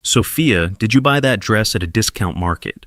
"Sophia, did you buy that dress at a discount market?"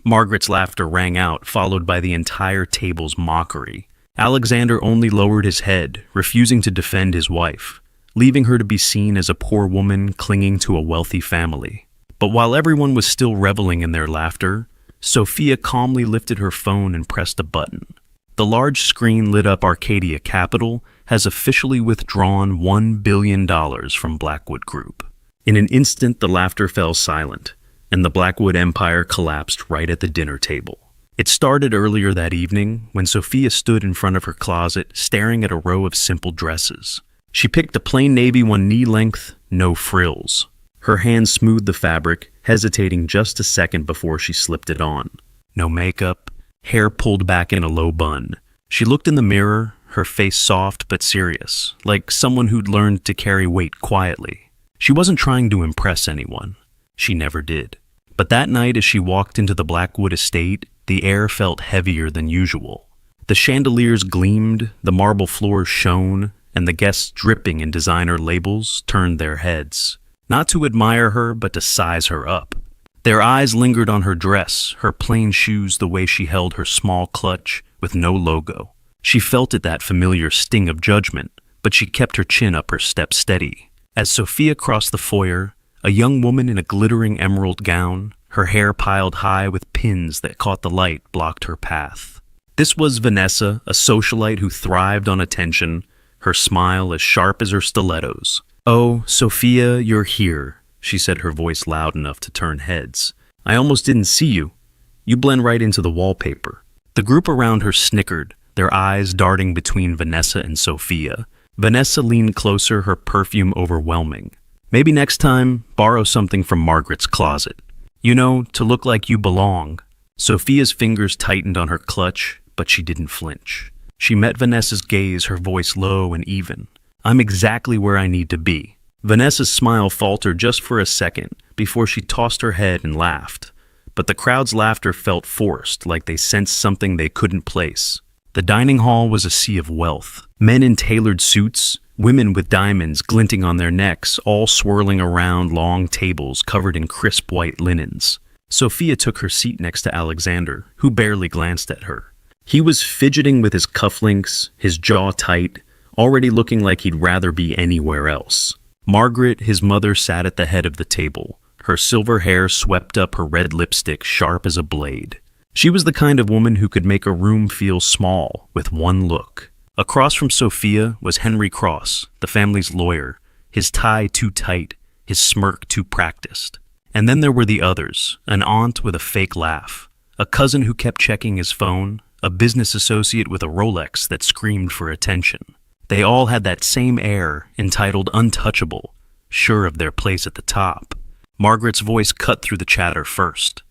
Margaret's laughter rang out, followed by the entire table's mockery. Alexander only lowered his head, refusing to defend his wife, leaving her to be seen as a poor woman clinging to a wealthy family. But while everyone was still reveling in their laughter, Sophia calmly lifted her phone and pressed a button. The large screen lit up Arcadia Capital has officially withdrawn $1 billion from Blackwood Group. In an instant, the laughter fell silent, and the Blackwood empire collapsed right at the dinner table. It started earlier that evening when Sophia stood in front of her closet staring at a row of simple dresses. She picked a plain navy one, knee-length, no frills. Her hand smoothed the fabric, hesitating just a second before she slipped it on. No makeup, hair pulled back in a low bun. She looked in the mirror, her face soft but serious, like someone who'd learned to carry weight quietly. She wasn't trying to impress anyone. She never did. But that night, as she walked into the Blackwood estate, the air felt heavier than usual. The chandeliers gleamed, the marble floors shone, and the guests dripping in designer labels turned their heads. Not to admire her, but to size her up. Their eyes lingered on her dress, her plain shoes, the way she held her small clutch with no logo. She felt it, that familiar sting of judgment, but she kept her chin up, her step steady. As Sophia crossed the foyer, a young woman in a glittering emerald gown, her hair piled high with pins that caught the light, blocked her path. This was Vanessa, a socialite who thrived on attention, her smile as sharp as her stilettos. "Oh, Sophia, you're here," she said, her voice loud enough to turn heads. "I almost didn't see you. You blend right into the wallpaper." The group around her snickered, their eyes darting between Vanessa and Sophia. Vanessa leaned closer, her perfume overwhelming. "Maybe next time, borrow something from Margaret's closet. You know, to look like you belong." Sophia's fingers tightened on her clutch, but she didn't flinch. She met Vanessa's gaze, her voice low and even. "I'm exactly where I need to be." Vanessa's smile faltered just for a second before she tossed her head and laughed. But the crowd's laughter felt forced, like they sensed something they couldn't place. The dining hall was a sea of wealth. Men in tailored suits, women with diamonds glinting on their necks, all swirling around long tables covered in crisp white linens. Sophia took her seat next to Alexander, who barely glanced at her. He was fidgeting with his cufflinks, his jaw tight, already looking like he'd rather be anywhere else. Margaret, his mother, sat at the head of the table, her silver hair swept up, her red lipstick sharp as a blade. She was the kind of woman who could make a room feel small with one look. Across from Sophia was Henry Cross, the family's lawyer, his tie too tight, his smirk too practiced. And then there were the others, an aunt with a fake laugh, a cousin who kept checking his phone, a business associate with a Rolex that screamed for attention. They all had that same air, entitled untouchable, sure of their place at the top. Margaret's voice cut through the chatter first.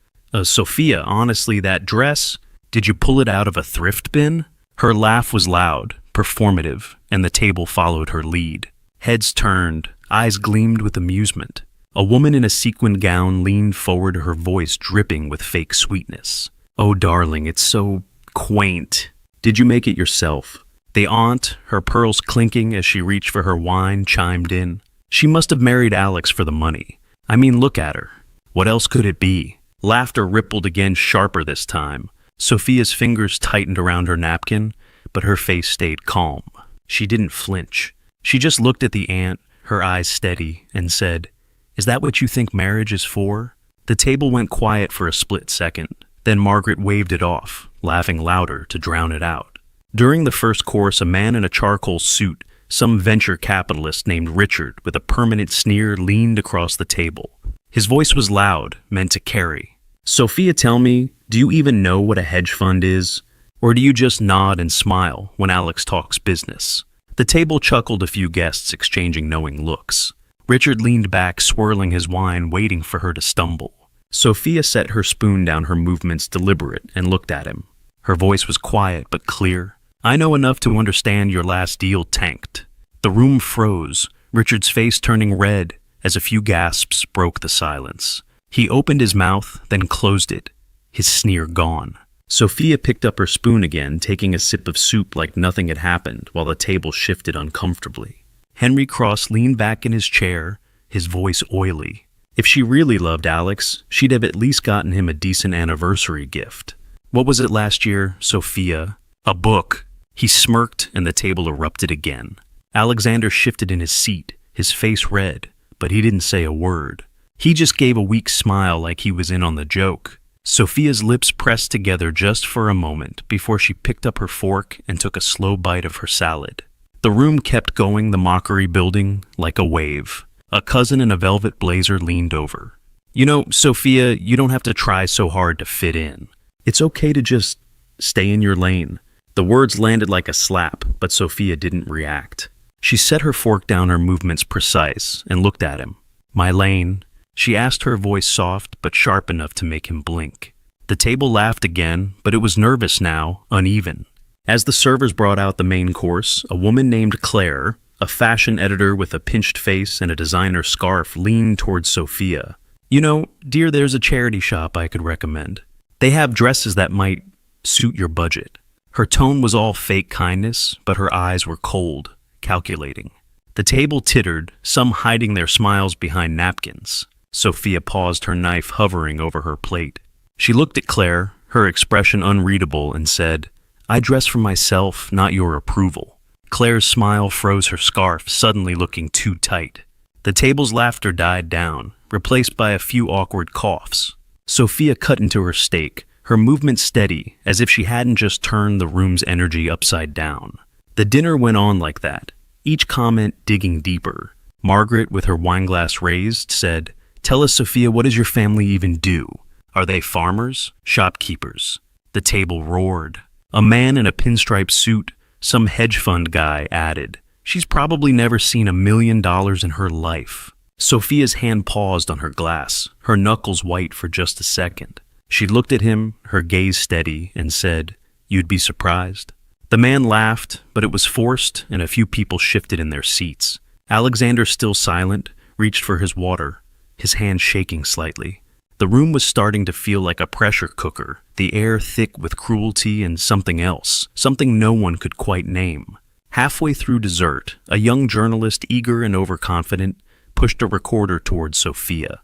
"Sophia, honestly, that dress, did you pull it out of a thrift bin?" Her laugh was loud, performative, and the table followed her lead. Heads turned, eyes gleamed with amusement. A woman in a sequined gown leaned forward, her voice dripping with fake sweetness. "Oh, darling, it's so quaint. Did you make it yourself?" The aunt, her pearls clinking as she reached for her wine, chimed in. "She must have married Alex for the money. I mean, look at her. What else could it be?" Laughter rippled again, sharper this time. Sophia's fingers tightened around her napkin, but her face stayed calm. She didn't flinch. She just looked at the aunt, her eyes steady, and said, "Is that what you think marriage is for?" The table went quiet for a split second. Then Margaret waved it off, laughing louder to drown it out. During the first course, a man in a charcoal suit, some venture capitalist named Richard with a permanent sneer, leaned across the table. His voice was loud, meant to carry. "Sophia, tell me, do you even know what a hedge fund is? Or do you just nod and smile when Alex talks business?" The table chuckled, a few guests exchanging knowing looks. Richard leaned back, swirling his wine, waiting for her to stumble. Sophia set her spoon down, her movements deliberate, and looked at him. Her voice was quiet but clear. "I know enough to understand your last deal tanked." The room froze, Richard's face turning red as a few gasps broke the silence. He opened his mouth, then closed it, his sneer gone. Sophia picked up her spoon again, taking a sip of soup like nothing had happened, while the table shifted uncomfortably. Henry Cross leaned back in his chair, his voice oily. If she really loved Alex, she'd have at least gotten him a decent anniversary gift. What was it last year, Sophia? A book. He smirked and the table erupted again. Alexander shifted in his seat, his face red, but he didn't say a word. He just gave a weak smile like he was in on the joke. Sophia's lips pressed together just for a moment before she picked up her fork and took a slow bite of her salad. The room kept going, the mockery building, like a wave. A cousin in a velvet blazer leaned over. You know, Sophia, you don't have to try so hard to fit in. It's okay to just stay in your lane. The words landed like a slap, but Sophia didn't react. She set her fork down, her movements precise, and looked at him. My lane, she asked, her voice soft but sharp enough to make him blink. The table laughed again, but it was nervous now, uneven. As the servers brought out the main course, a woman named Claire, a fashion editor with a pinched face and a designer scarf, leaned towards Sophia. You know, dear, there's a charity shop I could recommend. They have dresses that might suit your budget. Her tone was all fake kindness, but her eyes were cold, calculating. The table tittered, some hiding their smiles behind napkins. Sophia paused, her knife hovering over her plate. She looked at Claire, her expression unreadable, and said, I dress for myself, not your approval. Claire's smile froze her scarf, suddenly looking too tight. The table's laughter died down, replaced by a few awkward coughs. Sophia cut into her steak, her movement steady, as if she hadn't just turned the room's energy upside down. The dinner went on like that, each comment digging deeper. Margaret, with her wineglass raised, said, Tell us, Sophia, what does your family even do? Are they farmers? Shopkeepers? The table roared. A man in a pinstripe suit, some hedge fund guy, added, She's probably never seen $1 million in her life. Sophia's hand paused on her glass, her knuckles white for just a second. She looked at him, her gaze steady, and said, You'd be surprised. The man laughed, but it was forced, and a few people shifted in their seats. Alexander, still silent, reached for his water, his hand shaking slightly. The room was starting to feel like a pressure cooker, the air thick with cruelty and something else, something no one could quite name. Halfway through dessert, a young journalist, eager and overconfident, pushed a recorder towards Sophia.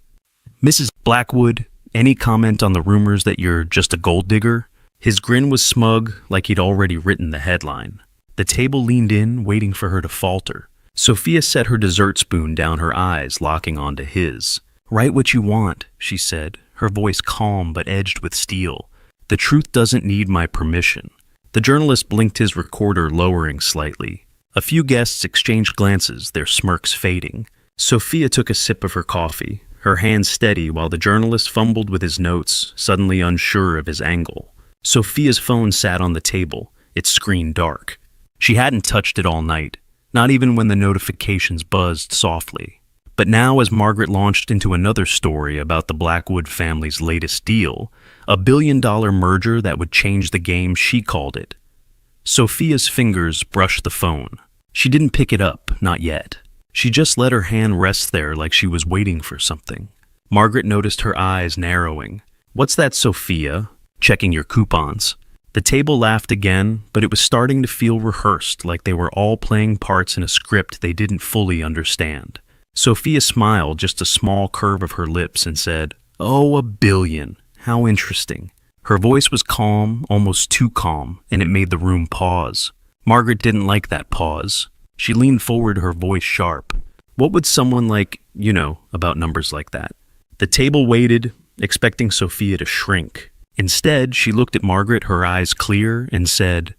Mrs. Blackwood, any comment on the rumors that you're just a gold digger? His grin was smug, like he'd already written the headline. The table leaned in, waiting for her to falter. Sophia set her dessert spoon down, her eyes locking onto his. Write what you want, she said, her voice calm but edged with steel. The truth doesn't need my permission. The journalist blinked, his recorder lowering slightly. A few guests exchanged glances, their smirks fading. Sophia took a sip of her coffee, her hand steady while the journalist fumbled with his notes, suddenly unsure of his angle. Sophia's phone sat on the table, its screen dark. She hadn't touched it all night, not even when the notifications buzzed softly. But now, as Margaret launched into another story about the Blackwood family's latest deal, a billion-dollar merger that would change the game, she called it, Sophia's fingers brushed the phone. She didn't pick it up, not yet. She just let her hand rest there like she was waiting for something. Margaret noticed her eyes narrowing. What's that, Sophia? Checking your coupons. The table laughed again, but it was starting to feel rehearsed, like they were all playing parts in a script they didn't fully understand. Sophia smiled, just a small curve of her lips, and said, Oh, $1 billion. How interesting. Her voice was calm, almost too calm, and it made the room pause. Margaret didn't like that pause. She leaned forward, her voice sharp. What would someone like, about numbers like that? The table waited, expecting Sophia to shrink. Instead, she looked at Margaret, her eyes clear, and said,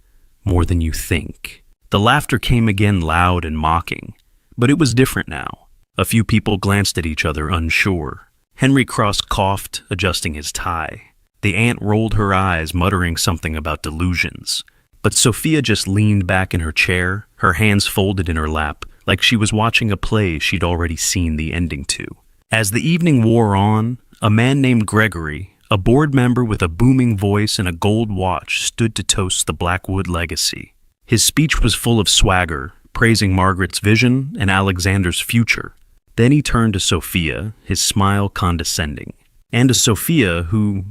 More than you think. The laughter came again, loud and mocking. But it was different now. A few people glanced at each other, unsure. Henry Cross coughed, adjusting his tie. The aunt rolled her eyes, muttering something about delusions. But Sophia just leaned back in her chair, her hands folded in her lap, like she was watching a play she'd already seen the ending to. As the evening wore on, a man named Gregory, a board member with a booming voice and a gold watch, stood to toast the Blackwood legacy. His speech was full of swagger, praising Margaret's vision and Alexander's future. Then he turned to Sophia, his smile condescending. And to Sophia, who,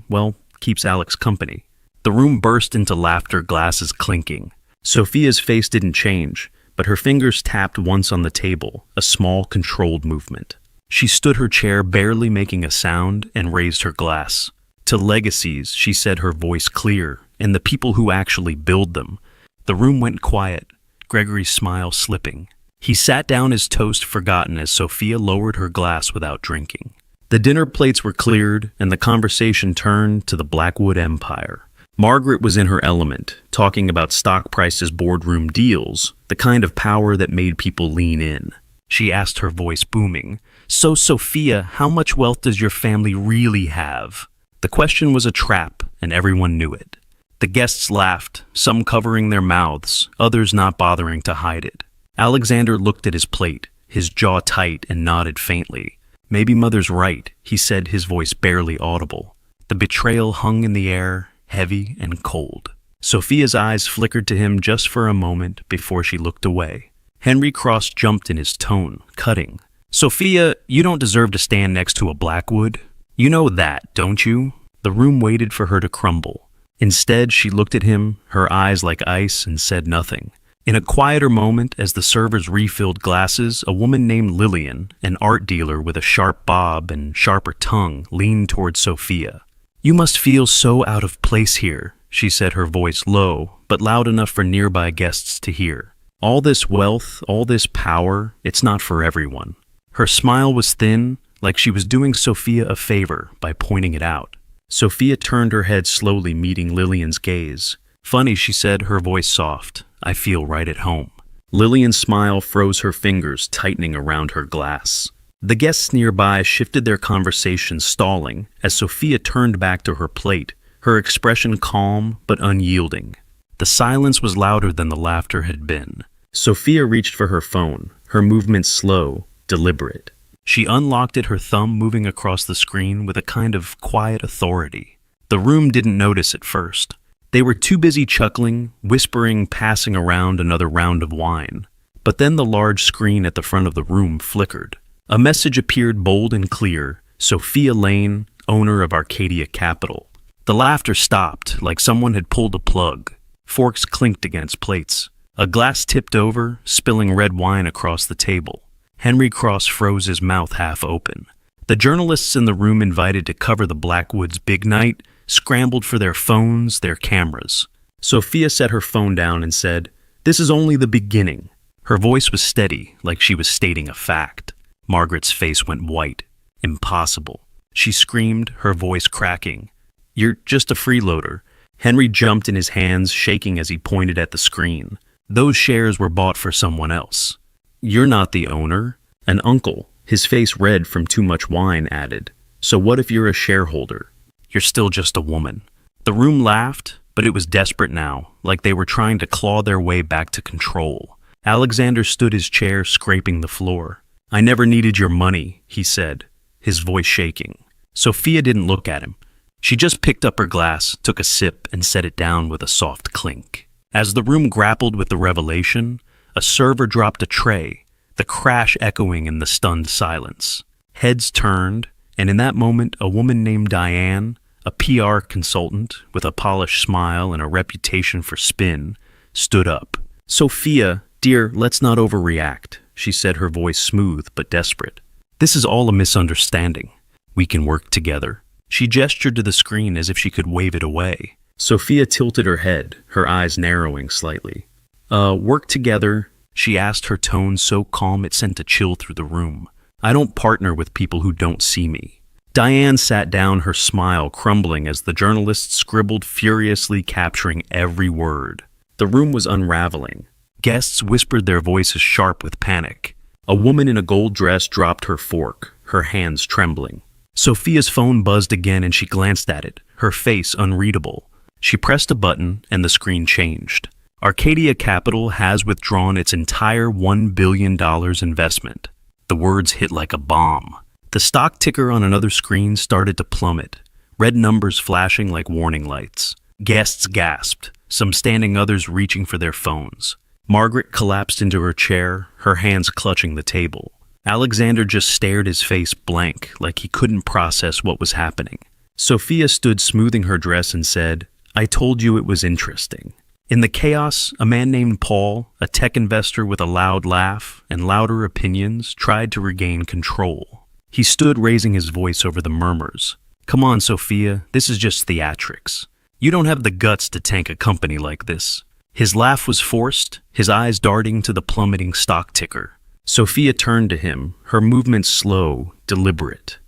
keeps Alex company. The room burst into laughter, glasses clinking. Sophia's face didn't change, but her fingers tapped once on the table, a small, controlled movement. She stood her chair, barely making a sound, and raised her glass. To legacies, she said, her voice clear, and the people who actually build them. The room went quiet, Gregory's smile slipping. He sat down, his toast forgotten, as Sophia lowered her glass without drinking. The dinner plates were cleared, and the conversation turned to the Blackwood Empire. Margaret was in her element, talking about stock prices, boardroom deals, the kind of power that made people lean in. She asked, her voice booming, "So, Sophia, how much wealth does your family really have?" The question was a trap, and everyone knew it. The guests laughed, some covering their mouths, others not bothering to hide it. Alexander looked at his plate, his jaw tight, and nodded faintly. "Maybe Mother's right," he said, his voice barely audible. The betrayal hung in the air, heavy and cold. Sophia's eyes flickered to him just for a moment before she looked away. Henry Cross jumped in, his tone cutting. "Sophia, you don't deserve to stand next to a Blackwood. You know that, don't you?" The room waited for her to crumble. Instead, she looked at him, her eyes like ice, and said nothing. In a quieter moment, as the servers refilled glasses, a woman named Lillian, an art dealer with a sharp bob and sharper tongue, leaned toward Sophia. "You must feel so out of place here," she said, her voice low, but loud enough for nearby guests to hear. "All this wealth, all this power, it's not for everyone." Her smile was thin, like she was doing Sophia a favor by pointing it out. Sophia turned her head slowly, meeting Lillian's gaze. "Funny," she said, her voice soft. "I feel right at home." Lillian's smile froze, her fingers tightening around her glass. The guests nearby shifted their conversation, stalling, as Sophia turned back to her plate, her expression calm but unyielding. The silence was louder than the laughter had been. Sophia reached for her phone, her movements slow, deliberate. She unlocked it, her thumb moving across the screen with a kind of quiet authority. The room didn't notice at first. They were too busy chuckling, whispering, passing around another round of wine. But then the large screen at the front of the room flickered. A message appeared, bold and clear: Sophia Lane, owner of Arcadia Capital. The laughter stopped, like someone had pulled a plug. Forks clinked against plates. A glass tipped over, spilling red wine across the table. Henry Cross froze, his mouth half open. The journalists in the room, invited to cover the Blackwoods' big night, scrambled for their phones, their cameras. Sophia set her phone down and said, "This is only the beginning." Her voice was steady, like she was stating a fact. Margaret's face went white. "Impossible," she screamed, her voice cracking. "You're just a freeloader." Henry jumped in, his hands shaking as he pointed at the screen. "Those shares were bought for someone else." "You're not the owner." An uncle, his face red from too much wine, added, "So what if you're a shareholder? You're still just a woman." The room laughed, but it was desperate now, like they were trying to claw their way back to control. Alexander stood his chair, scraping the floor. "I never needed your money," he said, his voice shaking. Sophia didn't look at him. She just picked up her glass, took a sip, and set it down with a soft clink. As the room grappled with the revelation, a server dropped a tray, the crash echoing in the stunned silence. Heads turned, and in that moment, a woman named Diane, a PR consultant with a polished smile and a reputation for spin, stood up. "Sophia, dear, let's not overreact," she said, her voice smooth but desperate. "This is all a misunderstanding. We can work together." She gestured to the screen as if she could wave it away. Sophia tilted her head, her eyes narrowing slightly. Work together?" she asked, her tone so calm it sent a chill through the room. "I don't partner with people who don't see me." Diane sat down, her smile crumbling as the journalists scribbled furiously, capturing every word. The room was unraveling. Guests whispered, their voices sharp with panic. A woman in a gold dress dropped her fork, her hands trembling. Sophia's phone buzzed again, and she glanced at it, her face unreadable. She pressed a button, and the screen changed. Arcadia Capital has withdrawn its entire $1 billion investment. The words hit like a bomb. The stock ticker on another screen started to plummet, red numbers flashing like warning lights. Guests gasped, some standing, others reaching for their phones. Margaret collapsed into her chair, her hands clutching the table. Alexander just stared, his face blank, like he couldn't process what was happening. Sophia stood smoothing her dress and said, "I told you it was interesting." In the chaos, a man named Paul, a tech investor with a loud laugh and louder opinions, tried to regain control. He stood raising his voice over the murmurs. "Come on, Sophia, this is just theatrics. You don't have the guts to tank a company like this." His laugh was forced, his eyes darting to the plummeting stock ticker. Sophia turned to him, her movements slow, deliberate.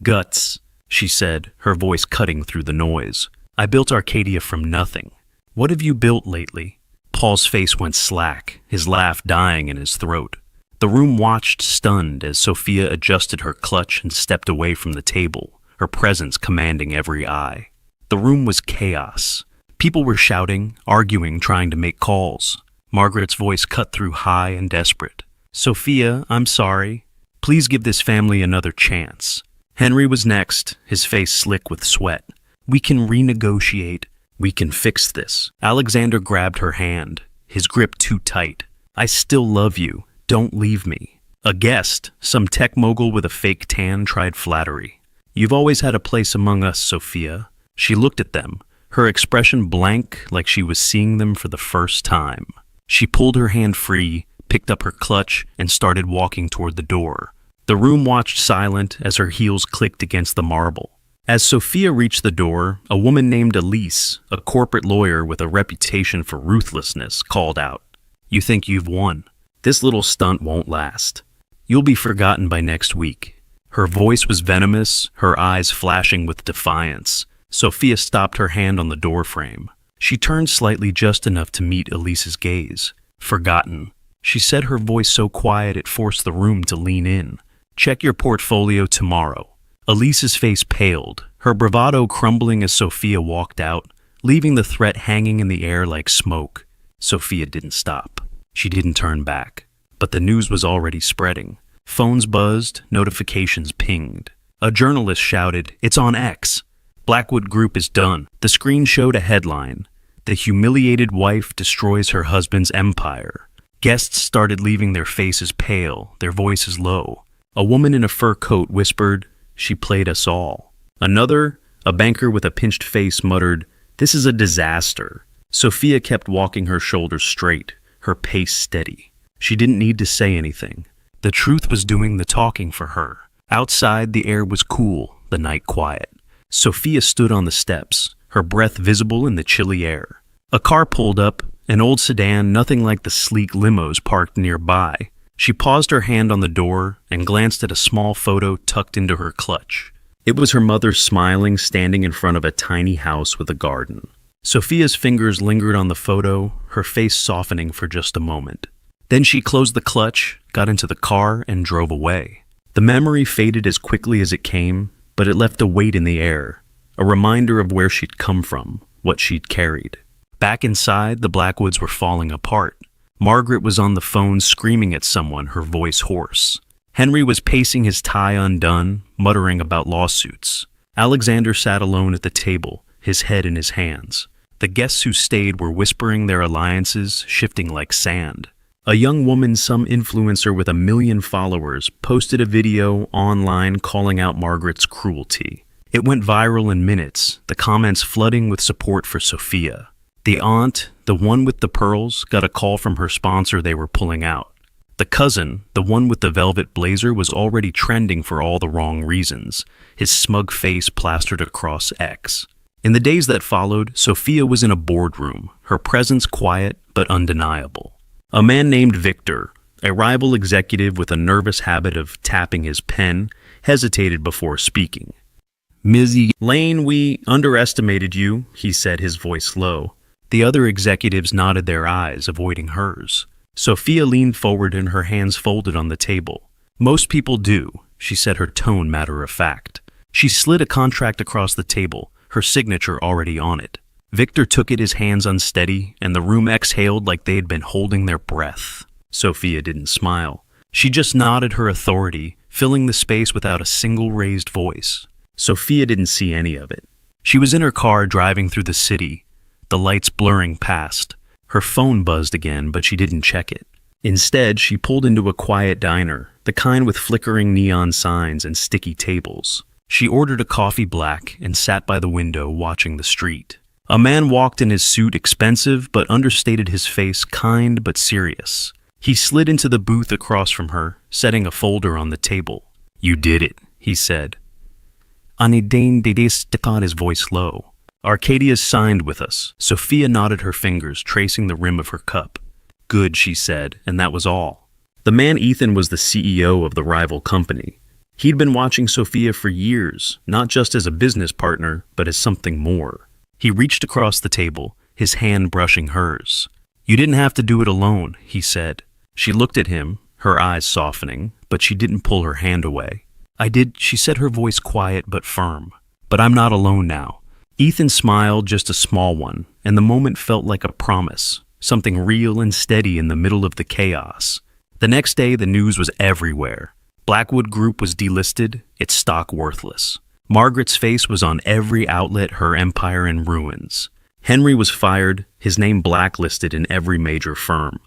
"Guts," she said, her voice cutting through the noise. "I built Arcadia from nothing. What have you built lately?" Paul's face went slack, his laugh dying in his throat. The room watched stunned as Sophia adjusted her clutch and stepped away from the table, her presence commanding every eye. The room was chaos. People were shouting, arguing, trying to make calls. Margaret's voice cut through high and desperate. "Sophia, I'm sorry. Please give this family another chance." Henry was next, his face slick with sweat. "We can renegotiate. We can fix this." Alexander grabbed her hand, his grip too tight. "I still love you. Don't leave me." A guest, some tech mogul with a fake tan, tried flattery. "You've always had a place among us, Sophia." She looked at them, her expression blank like she was seeing them for the first time. She pulled her hand free, picked up her clutch, and started walking toward the door. The room watched silent as her heels clicked against the marble. As Sophia reached the door, a woman named Elise, a corporate lawyer with a reputation for ruthlessness, called out, "You think you've won? This little stunt won't last. You'll be forgotten by next week." Her voice was venomous, her eyes flashing with defiance. Sophia stopped her hand on the door frame. She turned slightly just enough to meet Elise's gaze. "Forgotten," she said, her voice so quiet it forced the room to lean in. "Check your portfolio tomorrow." Elise's face paled, her bravado crumbling as Sophia walked out, leaving the threat hanging in the air like smoke. Sophia didn't stop. She didn't turn back. But the news was already spreading. Phones buzzed, notifications pinged. A journalist shouted, "It's on X. Blackwood Group is done." The screen showed a headline, "The humiliated wife destroys her husband's empire." Guests started leaving, their faces pale, their voices low. A woman in a fur coat whispered, "She played us all." Another, a banker with a pinched face, muttered, "This is a disaster." Sophia kept walking, her shoulders straight, her pace steady. She didn't need to say anything. The truth was doing the talking for her. Outside, the air was cool, the night quiet. Sophia stood on the steps, her breath visible in the chilly air. A car pulled up, an old sedan, nothing like the sleek limos parked nearby. She paused, her hand on the door, and glanced at a small photo tucked into her clutch. It was her mother smiling, standing in front of a tiny house with a garden. Sophia's fingers lingered on the photo, her face softening for just a moment. Then she closed the clutch, got into the car, and drove away. The memory faded as quickly as it came, but it left a weight in the air, a reminder of where she'd come from, what she'd carried. Back inside, the Blackwoods were falling apart. Margaret was on the phone screaming at someone, her voice hoarse. Henry was pacing, his tie undone, muttering about lawsuits. Alexander sat alone at the table, his head in his hands. The guests who stayed were whispering their alliances, shifting like sand. A young woman, some influencer with 1 million followers, posted a video online calling out Margaret's cruelty. It went viral in minutes, the comments flooding with support for Sophia. The aunt, the one with the pearls, got a call from her sponsor they were pulling out. The cousin, the one with the velvet blazer, was already trending for all the wrong reasons, his smug face plastered across X. In the days that followed, Sophia was in a boardroom, her presence quiet but undeniable. A man named Victor, a rival executive with a nervous habit of tapping his pen, hesitated before speaking. "Ms. Lane, we underestimated you," he said, his voice low. The other executives nodded their eyes, avoiding hers. Sophia leaned forward and her hands folded on the table. "Most people do," she said, her tone matter-of-fact. She slid a contract across the table, her signature already on it. Victor took it, his hands unsteady, and the room exhaled like they had been holding their breath. Sophia didn't smile. She just nodded her authority, filling the space without a single raised voice. Sophia didn't see any of it. She was in her car driving through the city, the lights blurring past. Her phone buzzed again, but she didn't check it. Instead, she pulled into a quiet diner, the kind with flickering neon signs and sticky tables. She ordered a coffee black and sat by the window watching the street. A man walked in his suit, expensive but understated, his face kind but serious. He slid into the booth across from her, setting a folder on the table. You did it, he said. Anidane Dedesticon, his voice low. Arcadia's signed with us. Sophia nodded her fingers, tracing the rim of her cup. Good, she said, and that was all. The man Ethan was the CEO of the rival company. He'd been watching Sophia for years, not just as a business partner, but as something more. He reached across the table, his hand brushing hers. You didn't have to do it alone, he said. She looked at him, her eyes softening, but she didn't pull her hand away. I did, she said, her voice quiet but firm. But I'm not alone now. Ethan smiled, just a small one, and the moment felt like a promise, something real and steady in the middle of the chaos. The next day, the news was everywhere. Blackwood Group was delisted, its stock worthless. Margaret's face was on every outlet, her empire in ruins. Henry was fired, his name blacklisted in every major firm.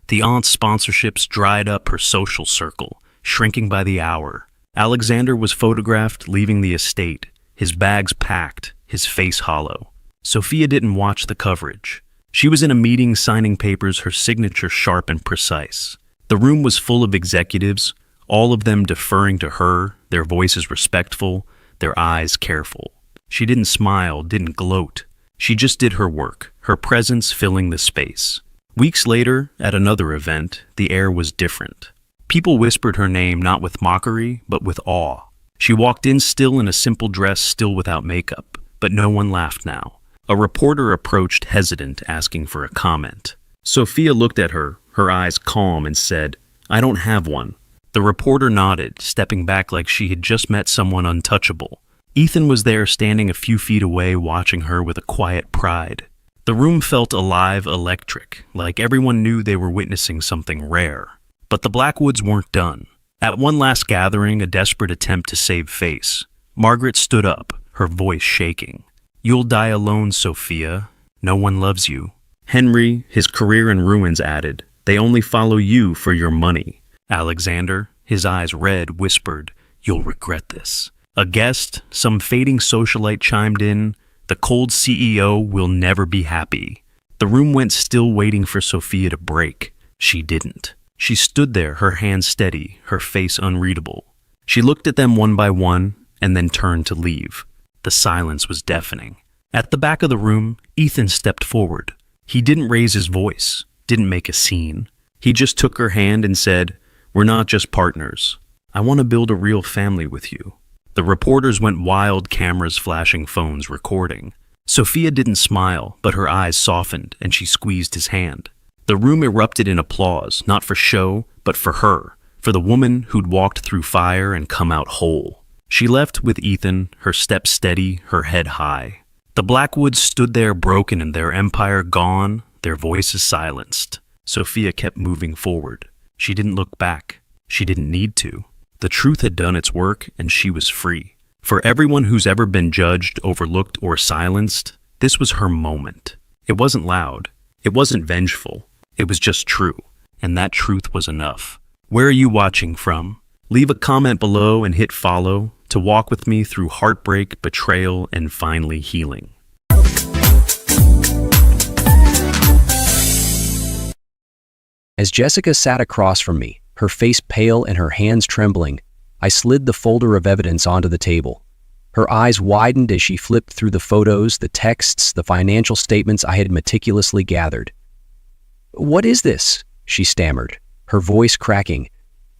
The aunt's sponsorships dried up her social circle, shrinking by the hour. Alexander was photographed leaving the estate, his bags packed, his face hollow. Sophia didn't watch the coverage. She was in a meeting signing papers, her signature sharp and precise. The room was full of executives, all of them deferring to her, their voices respectful, their eyes careful. She didn't smile, didn't gloat. She just did her work, her presence filling the space. Weeks later, at another event, the air was different. People whispered her name not with mockery, but with awe. She walked in still in a simple dress, still without makeup, but no one laughed now. A reporter approached, hesitant, asking for a comment. Sophia looked at her eyes calm, and said, I don't have one. The reporter nodded, stepping back like she had just met someone untouchable. Ethan was there, standing a few feet away, watching her with a quiet pride. The room felt alive, electric, like everyone knew they were witnessing something rare. But the Blackwoods weren't done. At one last gathering, a desperate attempt to save face, Margaret stood up, her voice shaking. You'll die alone, Sophia. No one loves you. Henry, his career in ruins, added, They only follow you for your money. Alexander, his eyes red, whispered, You'll regret this. A guest, some fading socialite, chimed in, The cold CEO will never be happy. The room went still, waiting for Sophia to break. She didn't. She stood there, her hands steady, her face unreadable. She looked at them one by one, and then turned to leave. The silence was deafening. At the back of the room, Ethan stepped forward. He didn't raise his voice, didn't make a scene. He just took her hand and said, We're not just partners. I want to build a real family with you. The reporters went wild, cameras flashing, phones recording. Sophia didn't smile, but her eyes softened, and she squeezed his hand. The room erupted in applause, not for show, but for her, for the woman who'd walked through fire and come out whole. She left with Ethan, her step steady, her head high. The Blackwoods stood there, broken and their empire gone, their voices silenced. Sophia kept moving forward. She didn't look back. She didn't need to. The truth had done its work, and she was free. For everyone who's ever been judged, overlooked, or silenced, this was her moment. It wasn't loud. It wasn't vengeful. It was just true, and that truth was enough. Where are you watching from? Leave a comment below and hit follow to walk with me through heartbreak, betrayal, and finally healing. As Jessica sat across from me, her face pale and her hands trembling, I slid the folder of evidence onto the table. Her eyes widened as she flipped through the photos, the texts, the financial statements I had meticulously gathered. "What is this?" she stammered, her voice cracking.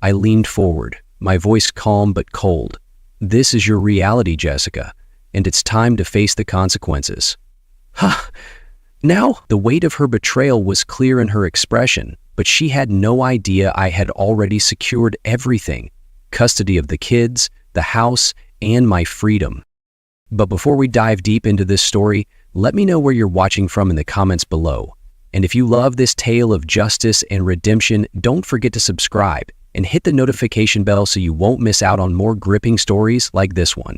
I leaned forward, my voice calm but cold. "This is your reality, Jessica, and it's time to face the consequences." "Huh." Now, the weight of her betrayal was clear in her expression, but she had no idea I had already secured everything: custody of the kids, the house, and my freedom. But before we dive deep into this story, let me know where you're watching from in the comments below. And if you love this tale of justice and redemption, don't forget to subscribe and hit the notification bell so you won't miss out on more gripping stories like this one.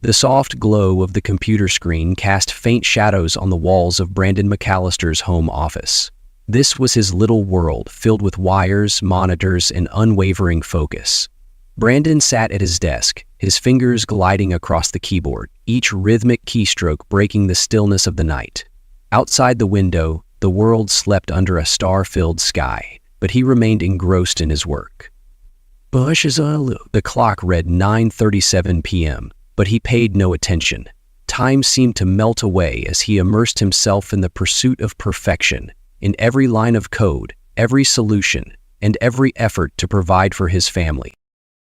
The soft glow of the computer screen cast faint shadows on the walls of Brandon McAllister's home office. This was his little world, filled with wires, monitors, and unwavering focus. Brandon sat at his desk, his fingers gliding across the keyboard, each rhythmic keystroke breaking the stillness of the night. Outside the window, the world slept under a star-filled sky, but he remained engrossed in his work. The clock read 9:37 p.m., but he paid no attention. Time seemed to melt away as he immersed himself in the pursuit of perfection, in every line of code, every solution, and every effort to provide for his family.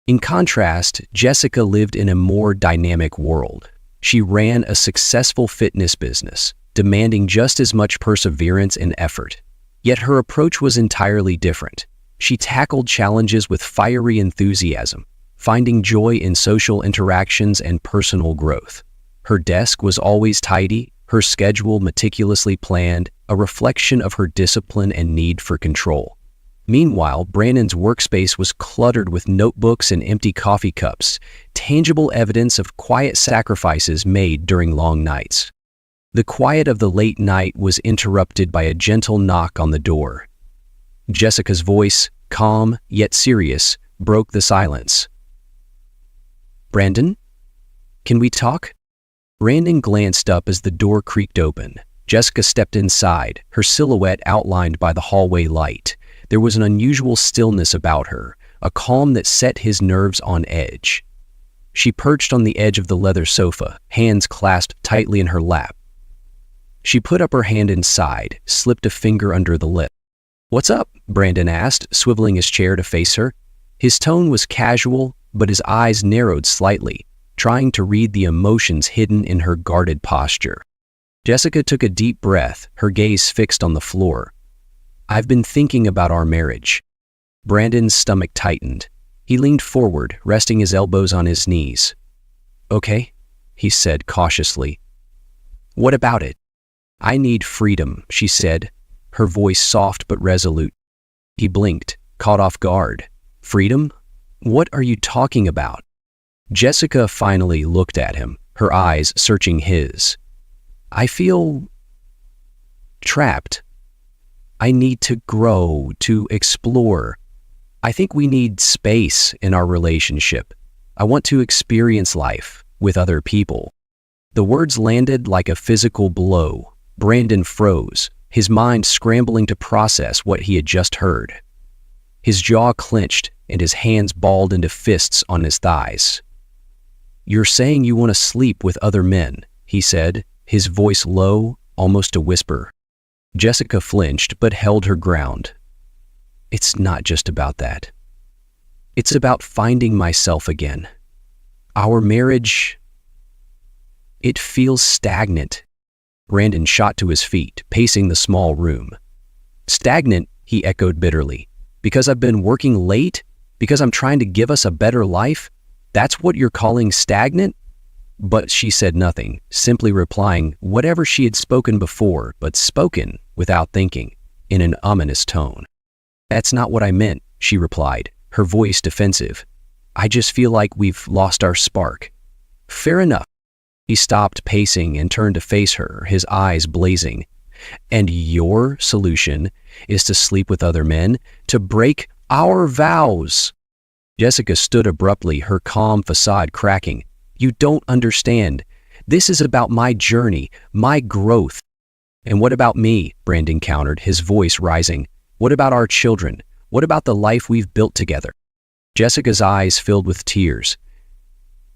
In contrast, Jessica lived in a more dynamic world. She ran a successful fitness business, demanding just as much perseverance and effort. Yet her approach was entirely different. She tackled challenges with fiery enthusiasm, finding joy in social interactions and personal growth. Her desk was always tidy, her schedule meticulously planned, a reflection of her discipline and need for control. Meanwhile, Brandon's workspace was cluttered with notebooks and empty coffee cups, tangible evidence of quiet sacrifices made during long nights. The quiet of the late night was interrupted by a gentle knock on the door. Jessica's voice, calm yet serious, broke the silence. "Brandon? Can we talk?" Brandon glanced up as the door creaked open. Jessica stepped inside, her silhouette outlined by the hallway light. There was an unusual stillness about her, a calm that set his nerves on edge. She perched on the edge of the leather sofa, hands clasped tightly in her lap. She put up her hand inside, slipped a finger under the lip. "What's up?" Brandon asked, swiveling his chair to face her. His tone was casual, but his eyes narrowed slightly, trying to read the emotions hidden in her guarded posture. Jessica took a deep breath, her gaze fixed on the floor. "I've been thinking about our marriage." Brandon's stomach tightened. He leaned forward, resting his elbows on his knees. "Okay," he said cautiously. "What about it?" "I need freedom," she said, her voice soft but resolute. He blinked, caught off guard. "Freedom? What are you talking about?" Jessica finally looked at him, her eyes searching his. "I feel trapped. I need to grow, to explore. I think we need space in our relationship. I want to experience life with other people." The words landed like a physical blow. Brandon froze, his mind scrambling to process what he had just heard. His jaw clenched and his hands balled into fists on his thighs. "You're saying you want to sleep with other men," he said, his voice low, almost a whisper. Jessica flinched but held her ground. "It's not just about that. It's about finding myself again. Our marriage, it feels stagnant." Brandon shot to his feet, pacing the small room. "Stagnant," he echoed bitterly. "Because I've been working late? Because I'm trying to give us a better life? That's what you're calling stagnant?" But she said nothing, simply replying whatever she had spoken before, but spoken without thinking, in an ominous tone. "That's not what I meant," she replied, her voice defensive. "I just feel like we've lost our spark." "Fair enough." He stopped pacing and turned to face her, his eyes blazing. "And your solution is to sleep with other men, to break our vows?" Jessica stood abruptly, her calm facade cracking. "You don't understand. This is about my journey, my growth." "And what about me?" Brandon countered, his voice rising. "What about our children? What about the life we've built together?" Jessica's eyes filled with tears.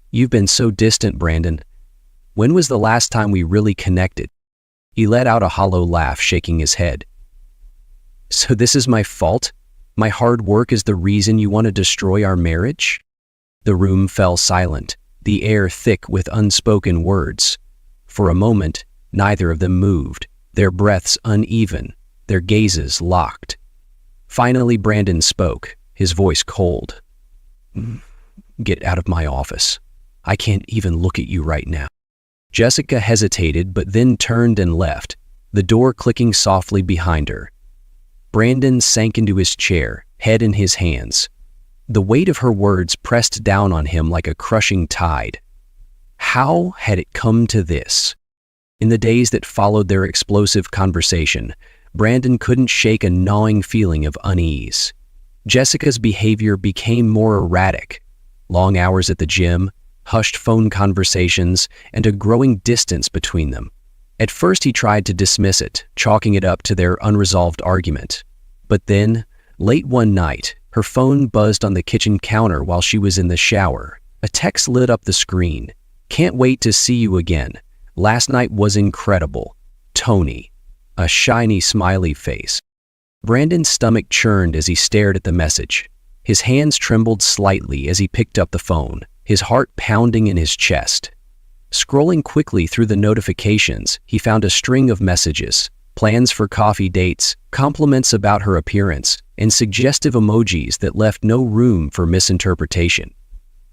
"You've been so distant, Brandon. When was the last time we really connected?" He let out a hollow laugh, shaking his head. "So this is my fault? My hard work is the reason you want to destroy our marriage?" The room fell silent, the air thick with unspoken words. For a moment, neither of them moved, their breaths uneven, their gazes locked. Finally, Brandon spoke, his voice cold. "Get out of my office. I can't even look at you right now." Jessica hesitated, but then turned and left, the door clicking softly behind her. Brandon sank into his chair, head in his hands. The weight of her words pressed down on him like a crushing tide. How had it come to this? In the days that followed their explosive conversation, Brandon couldn't shake a gnawing feeling of unease. Jessica's behavior became more erratic. Long hours at the gym, hushed phone conversations, and a growing distance between them. At first he tried to dismiss it, chalking it up to their unresolved argument. But then, late one night, Her phone buzzed on the kitchen counter while she was in the shower. A text lit up the screen. "Can't wait to see you again. Last night was incredible. Tony." A shiny smiley face. Brandon's stomach churned as he stared at the message. His hands trembled slightly as he picked up the phone, his heart pounding in his chest. Scrolling quickly through the notifications, he found a string of messages, plans for coffee dates, compliments about her appearance, and suggestive emojis that left no room for misinterpretation.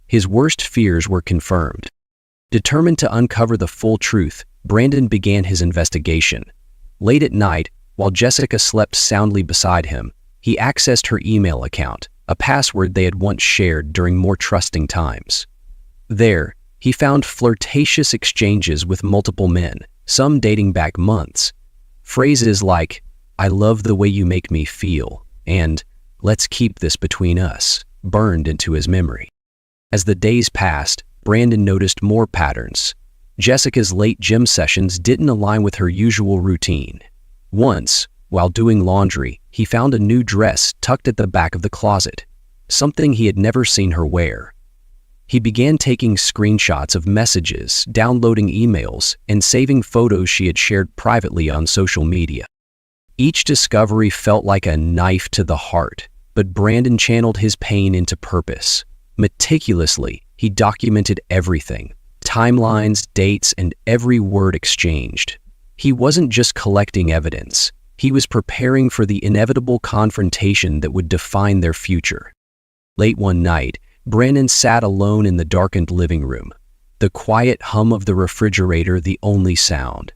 His worst fears were confirmed. Determined to uncover the full truth, Brandon began his investigation. Late at night, while Jessica slept soundly beside him, he accessed her email account, a password they had once shared during more trusting times. There, he found flirtatious exchanges with multiple men, some dating back months. Phrases like, "I love the way you make me feel," and "let's keep this between us," burned into his memory. As the days passed, Brandon noticed more patterns. Jessica's late gym sessions didn't align with her usual routine. Once, while doing laundry, he found a new dress tucked at the back of the closet, something he had never seen her wear. He began taking screenshots of messages, downloading emails, and saving photos she had shared privately on social media. Each discovery felt like a knife to the heart, but Brandon channeled his pain into purpose. Meticulously, he documented everything, timelines, dates, and every word exchanged. He wasn't just collecting evidence. He was preparing for the inevitable confrontation that would define their future. Late one night, Brandon sat alone in the darkened living room, the quiet hum of the refrigerator the only sound.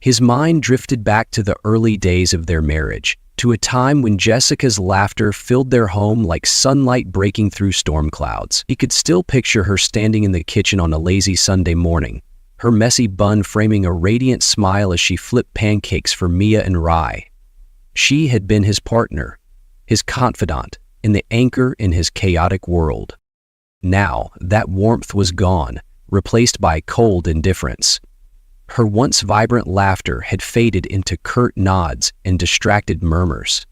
His mind drifted back to the early days of their marriage, to a time when Jessica's laughter filled their home like sunlight breaking through storm clouds. He could still picture her standing in the kitchen on a lazy Sunday morning, her messy bun framing a radiant smile as she flipped pancakes for Mia and Rye. She had been his partner, his confidant, and the anchor in his chaotic world. Now, that warmth was gone, replaced by cold indifference. Her once vibrant laughter had faded into curt nods and distracted murmurs.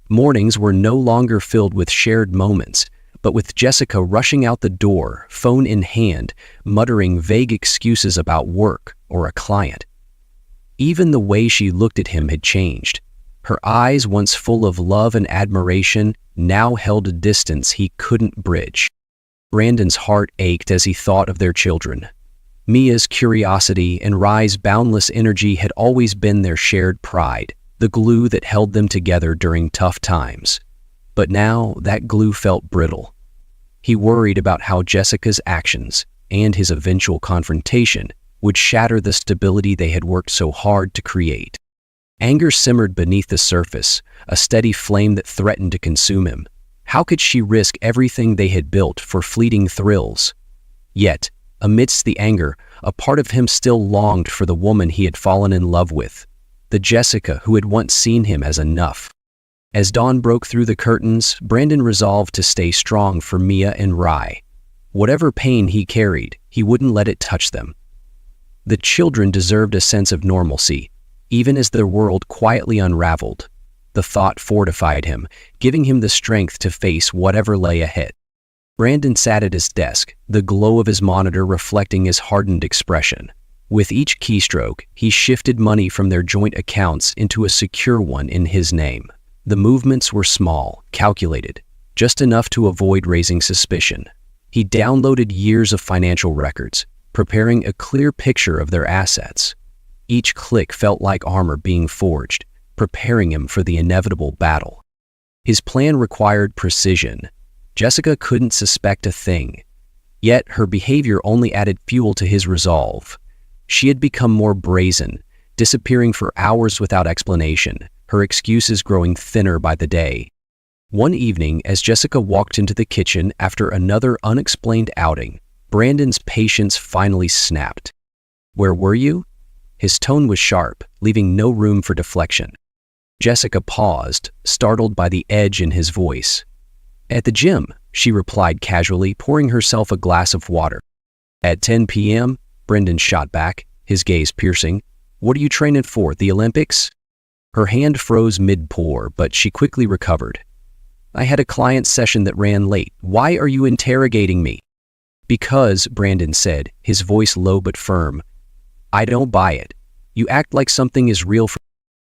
Mornings were no longer filled with shared moments, but with Jessica rushing out the door, phone in hand, muttering vague excuses about work or a client. Even the way she looked at him had changed. Her eyes, once full of love and admiration, now held a distance he couldn't bridge. Brandon's heart ached as he thought of their children. Mia's curiosity and Rye's boundless energy had always been their shared pride, the glue that held them together during tough times. But now that glue felt brittle. He worried about how Jessica's actions and his eventual confrontation would shatter the stability they had worked so hard to create. Anger simmered beneath the surface, a steady flame that threatened to consume him. How could she risk everything they had built for fleeting thrills? Yet, amidst the anger, a part of him still longed for the woman he had fallen in love with, the Jessica who had once seen him as enough. As dawn broke through the curtains, Brandon resolved to stay strong for Mia and Rye. Whatever pain he carried, he wouldn't let it touch them. The children deserved a sense of normalcy, even as their world quietly unraveled. The thought fortified him, giving him the strength to face whatever lay ahead. Brandon sat at his desk, the glow of his monitor reflecting his hardened expression. With each keystroke, he shifted money from their joint accounts into a secure one in his name. The movements were small, calculated, just enough to avoid raising suspicion. He downloaded years of financial records, preparing a clear picture of their assets. Each click felt like armor being forged, preparing him for the inevitable battle. His plan required precision. Jessica couldn't suspect a thing, yet her behavior only added fuel to his resolve. She had become more brazen, disappearing for hours without explanation, her excuses growing thinner by the day. One evening, as Jessica walked into the kitchen after another unexplained outing, Brandon's patience finally snapped. "Where were you?" His tone was sharp, leaving no room for deflection. Jessica paused, startled by the edge in his voice. "At the gym," she replied casually, pouring herself a glass of water. "At 10 p.m., Brendan shot back, his gaze piercing. "What are you training for, the Olympics?" Her hand froze mid-pour, but she quickly recovered. I had a client session that ran late. Why are you interrogating me? Because, Brandon said, his voice low but firm. I don't buy it. You act like something is real for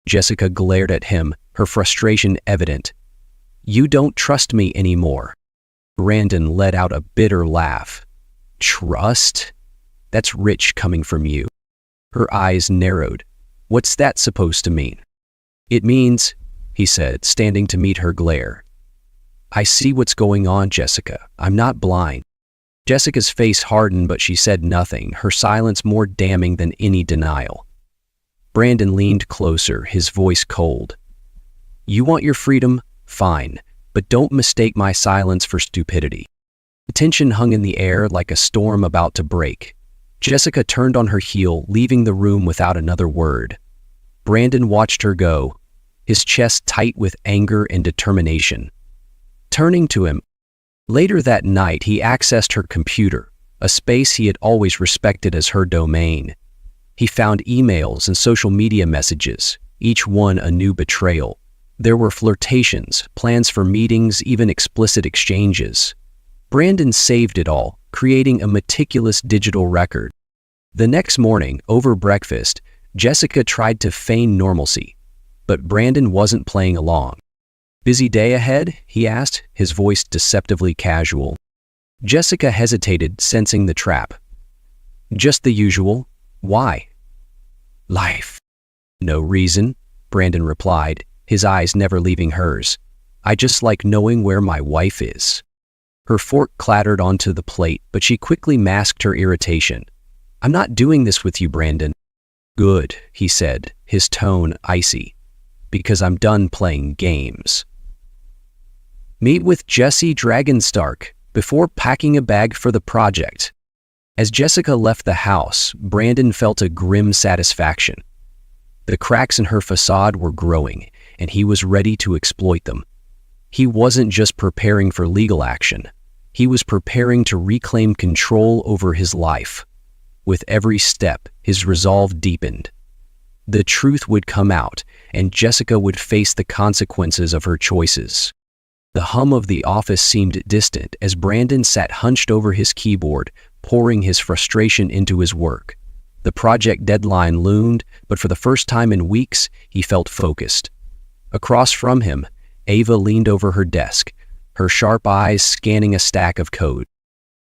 Jessica glared at him, her frustration evident. You don't trust me anymore. Brandon let out a bitter laugh. Trust? That's rich coming from you. Her eyes narrowed. What's that supposed to mean? It means, he said, standing to meet her glare. I see what's going on, Jessica. I'm not blind. Jessica's face hardened, but she said nothing, her silence more damning than any denial. Brandon leaned closer, his voice cold. You want your freedom? Fine, but don't mistake my silence for stupidity. The tension hung in the air like a storm about to break. Jessica turned on her heel, leaving the room without another word. Brandon watched her go, his chest tight with anger and determination. Turning to him, later that night he accessed her computer, a space he had always respected as her domain. He found emails and social media messages, each one a new betrayal. There were flirtations, plans for meetings, even explicit exchanges. Brandon saved it all, creating a meticulous digital record. The next morning, over breakfast, Jessica tried to feign normalcy, but Brandon wasn't playing along. Busy day ahead? He asked, his voice deceptively casual. Jessica hesitated, sensing the trap. Just the usual. Why? Life. No reason, Brandon replied, his eyes never leaving hers. I just like knowing where my wife is. Her fork clattered onto the plate, but she quickly masked her irritation. I'm not doing this with you, Brandon. Good, he said, his tone icy. Because I'm done playing games. Meet with Jesse Dragonstark before packing a bag for the project. As Jessica left the house, Brandon felt a grim satisfaction. The cracks in her facade were growing, and he was ready to exploit them. He wasn't just preparing for legal action. He was preparing to reclaim control over his life. With every step, his resolve deepened. The truth would come out, and Jessica would face the consequences of her choices. The hum of the office seemed distant as Brandon sat hunched over his keyboard, pouring his frustration into his work. The project deadline loomed, but for the first time in weeks, he felt focused. Across from him, Ava leaned over her desk, her sharp eyes scanning a stack of code.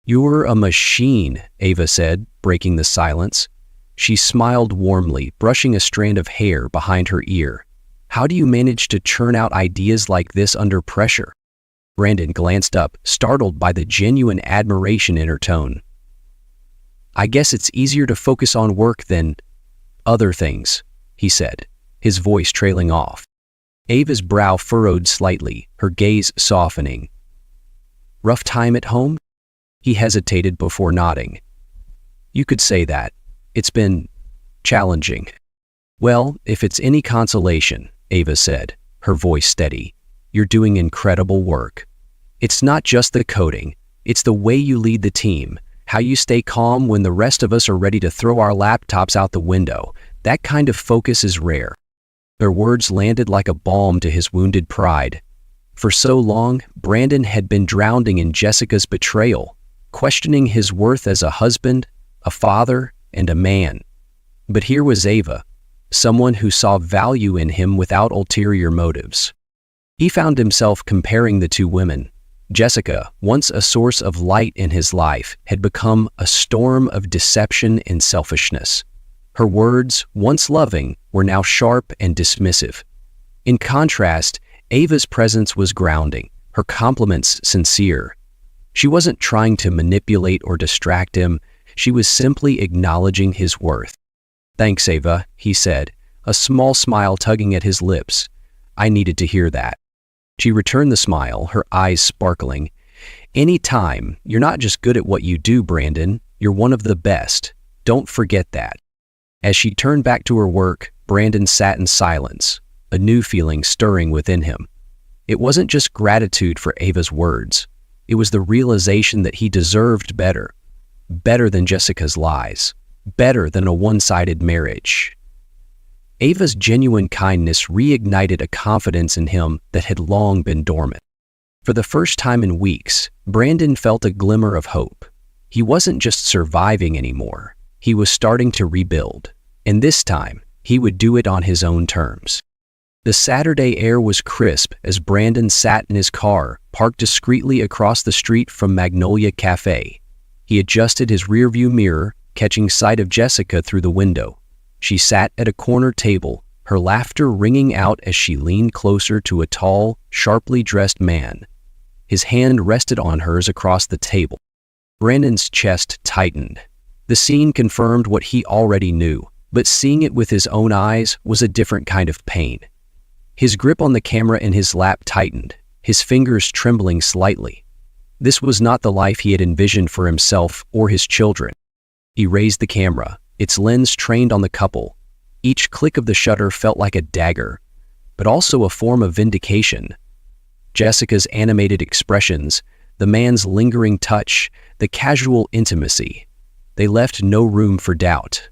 You're a machine, Ava said, breaking the silence. She smiled warmly, brushing a strand of hair behind her ear. How do you manage to churn out ideas like this under pressure? Brandon glanced up, startled by the genuine admiration in her tone. I guess it's easier to focus on work than other things, he said, his voice trailing off. Ava's brow furrowed slightly, her gaze softening. Rough time at home? He hesitated before nodding. You could say that. It's been challenging. Well, if it's any consolation, Ava said, her voice steady, you're doing incredible work. It's not just the coding, it's the way you lead the team, how you stay calm when the rest of us are ready to throw our laptops out the window. That kind of focus is rare. Their words landed like a balm to his wounded pride. For so long, Brandon had been drowning in Jessica's betrayal, questioning his worth as a husband, a father, and a man. But here was Ava, someone who saw value in him without ulterior motives. He found himself comparing the two women. Jessica, once a source of light in his life, had become a storm of deception and selfishness. Her words, once loving, were now sharp and dismissive. In contrast, Ava's presence was grounding, her compliments sincere. She wasn't trying to manipulate or distract him, she was simply acknowledging his worth. Thanks, Ava, he said, a small smile tugging at his lips. I needed to hear that. She returned the smile, her eyes sparkling. Anytime, you're not just good at what you do, Brandon, you're one of the best. Don't forget that. As she turned back to her work, Brandon sat in silence, a new feeling stirring within him. It wasn't just gratitude for Ava's words. It was the realization that he deserved better. Better than Jessica's lies. Better than a one-sided marriage. Ava's genuine kindness reignited a confidence in him that had long been dormant. For the first time in weeks, Brandon felt a glimmer of hope. He wasn't just surviving anymore. He was starting to rebuild. And this time, he would do it on his own terms. The Saturday air was crisp as Brandon sat in his car, parked discreetly across the street from Magnolia Cafe. He adjusted his rearview mirror, catching sight of Jessica through the window. She sat at a corner table, her laughter ringing out as she leaned closer to a tall, sharply dressed man. His hand rested on hers across the table. Brandon's chest tightened. The scene confirmed what he already knew, but seeing it with his own eyes was a different kind of pain. His grip on the camera in his lap tightened, his fingers trembling slightly. This was not the life he had envisioned for himself or his children. He raised the camera, its lens trained on the couple. Each click of the shutter felt like a dagger, but also a form of vindication. Jessica's animated expressions, the man's lingering touch, the casual intimacy, they left no room for doubt.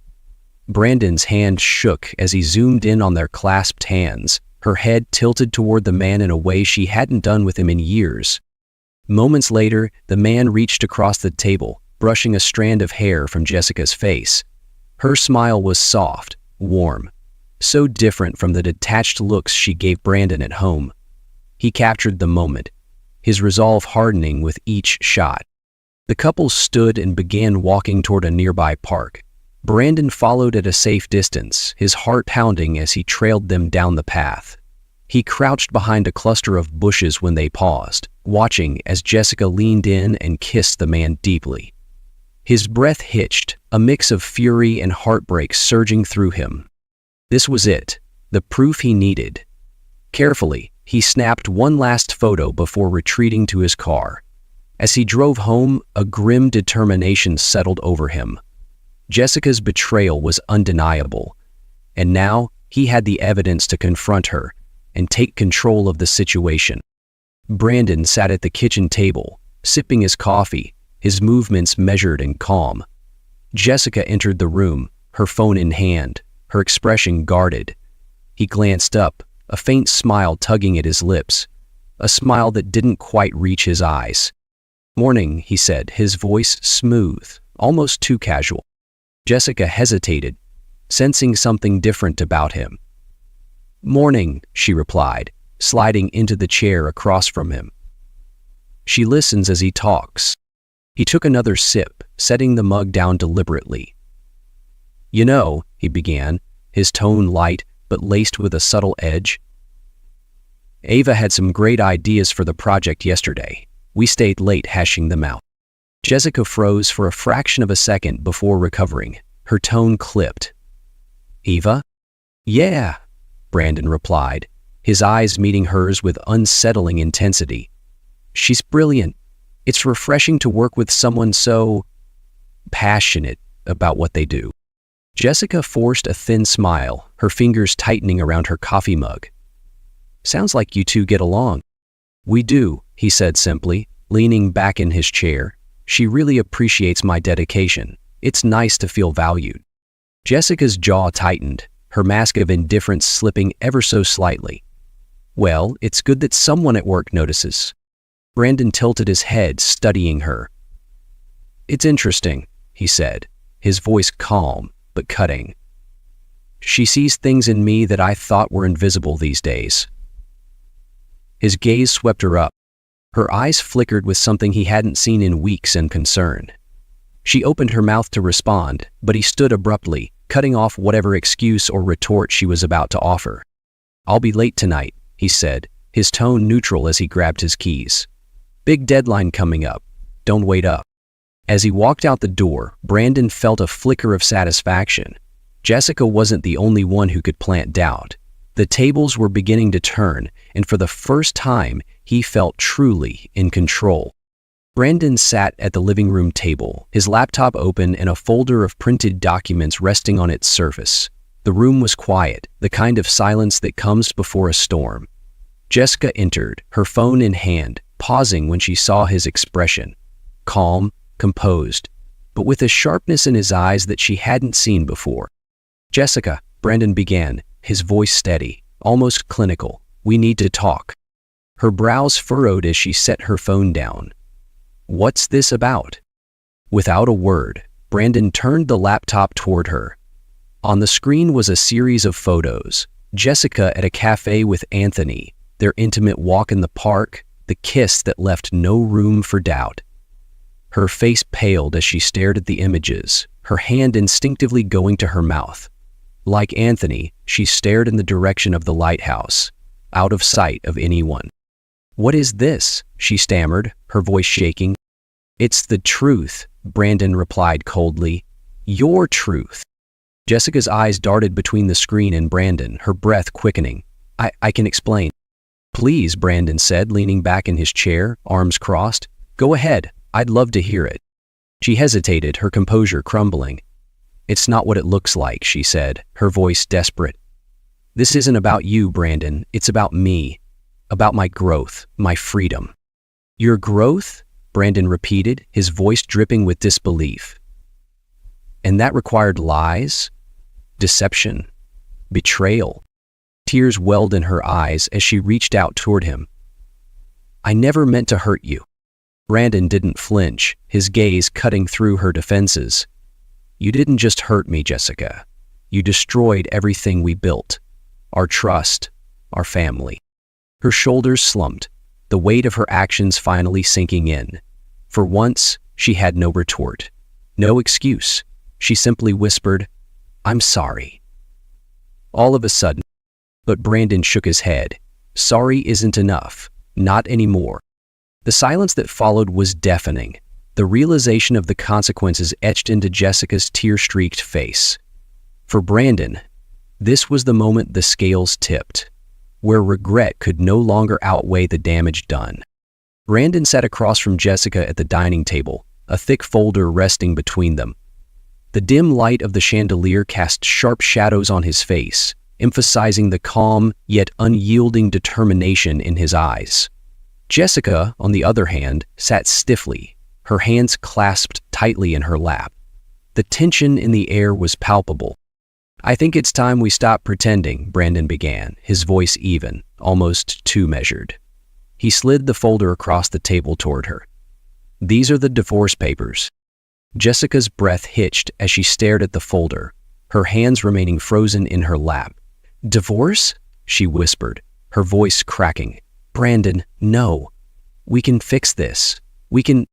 Brandon's hand shook as he zoomed in on their clasped hands, her head tilted toward the man in a way she hadn't done with him in years. Moments later, the man reached across the table, brushing a strand of hair from Jessica's face. Her smile was soft, warm, so different from the detached looks she gave Brandon at home. He captured the moment, his resolve hardening with each shot. The couple stood and began walking toward a nearby park. Brandon followed at a safe distance, his heart pounding as he trailed them down the path. He crouched behind a cluster of bushes when they paused, watching as Jessica leaned in and kissed the man deeply. His breath hitched, a mix of fury and heartbreak surging through him. This was it, the proof he needed. Carefully, he snapped one last photo before retreating to his car. As he drove home, a grim determination settled over him. Jessica's betrayal was undeniable, and now he had the evidence to confront her and take control of the situation. Brandon sat at the kitchen table, sipping his coffee, his movements measured and calm. Jessica entered the room, her phone in hand, her expression guarded. He glanced up, a faint smile tugging at his lips, a smile that didn't quite reach his eyes. "Morning," he said, his voice smooth, almost too casual. Jessica hesitated, sensing something different about him. "Morning," she replied, sliding into the chair across from him. She listens as he talks. He took another sip, setting the mug down deliberately. "You know," he began, his tone light but laced with a subtle edge. "Ava had some great ideas for the project yesterday. We stayed late hashing them out." Jessica froze for a fraction of a second before recovering. Her tone clipped. "Eva?" "Yeah," Brandon replied, his eyes meeting hers with unsettling intensity. "She's brilliant. It's refreshing to work with someone so passionate about what they do." Jessica forced a thin smile, her fingers tightening around her coffee mug. "Sounds like you two get along." "We do," he said simply, leaning back in his chair. "She really appreciates my dedication. It's nice to feel valued." Jessica's jaw tightened, her mask of indifference slipping ever so slightly. "Well, it's good that someone at work notices." Brandon tilted his head, studying her. "It's interesting," he said, his voice calm but cutting. "She sees things in me that I thought were invisible these days." His gaze swept her up. Her eyes flickered with something he hadn't seen in weeks and concern. She opened her mouth to respond, but he stood abruptly, cutting off whatever excuse or retort she was about to offer. "I'll be late tonight," he said, his tone neutral as he grabbed his keys. "Big deadline coming up. Don't wait up." As he walked out the door, Brandon felt a flicker of satisfaction. Jessica wasn't the only one who could plant doubt. The tables were beginning to turn, and for the first time, he felt truly in control. Brandon sat at the living room table, his laptop open and a folder of printed documents resting on its surface. The room was quiet, the kind of silence that comes before a storm. Jessica entered, her phone in hand, pausing when she saw his expression. Calm, composed, but with a sharpness in his eyes that she hadn't seen before. "Jessica," Brandon began, his voice steady, almost clinical, "we need to talk." Her brows furrowed as she set her phone down. "What's this about?" Without a word, Brandon turned the laptop toward her. On the screen was a series of photos. Jessica at a cafe with Anthony, their intimate walk in the park, the kiss that left no room for doubt. Her face paled as she stared at the images, her hand instinctively going to her mouth. Like Anthony, she stared in the direction of the lighthouse, out of sight of anyone. "What is this?" she stammered, her voice shaking. "It's the truth," Brandon replied coldly. "Your truth." Jessica's eyes darted between the screen and Brandon, her breath quickening. I can explain." "Please," Brandon said, leaning back in his chair, arms crossed. "Go ahead, I'd love to hear it." She hesitated, her composure crumbling. "It's not what it looks like," she said, her voice desperate. "This isn't about you, Brandon. It's about me. About my growth, my freedom." "Your growth?" Brandon repeated, his voice dripping with disbelief. "And that required lies, deception, betrayal." Tears welled in her eyes as she reached out toward him. "I never meant to hurt you." Brandon didn't flinch, his gaze cutting through her defenses. "You didn't just hurt me, Jessica. You destroyed everything we built. Our trust, our family." Her shoulders slumped, the weight of her actions finally sinking in. For once, she had no retort, no excuse. She simply whispered, "I'm sorry." All of a sudden, but Brandon shook his head. Sorry isn't enough, not anymore. The silence that followed was deafening, the realization of the consequences etched into Jessica's tear-streaked face. For Brandon, this was the moment the scales tipped, where regret could no longer outweigh the damage done. Brandon sat across from Jessica at the dining table, a thick folder resting between them. The dim light of the chandelier cast sharp shadows on his face, emphasizing the calm yet unyielding determination in his eyes. Jessica, on the other hand, sat stiffly, her hands clasped tightly in her lap. The tension in the air was palpable. "I think it's time we stop pretending," Brandon began, his voice even, almost too measured. He slid the folder across the table toward her. "These are the divorce papers." Jessica's breath hitched as she stared at the folder, her hands remaining frozen in her lap. "Divorce?" she whispered, her voice cracking. "Brandon, no. We can fix this. We can—"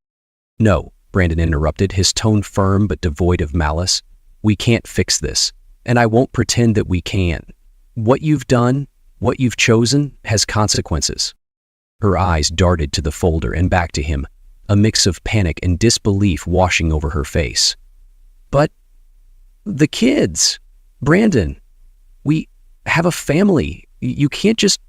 "No," Brandon interrupted, his tone firm but devoid of malice. "We can't fix this, and I won't pretend that we can. What you've done, what you've chosen, has consequences." Her eyes darted to the folder and back to him, a mix of panic and disbelief washing over her face. "But the kids, Brandon, we have a family. You can't just—"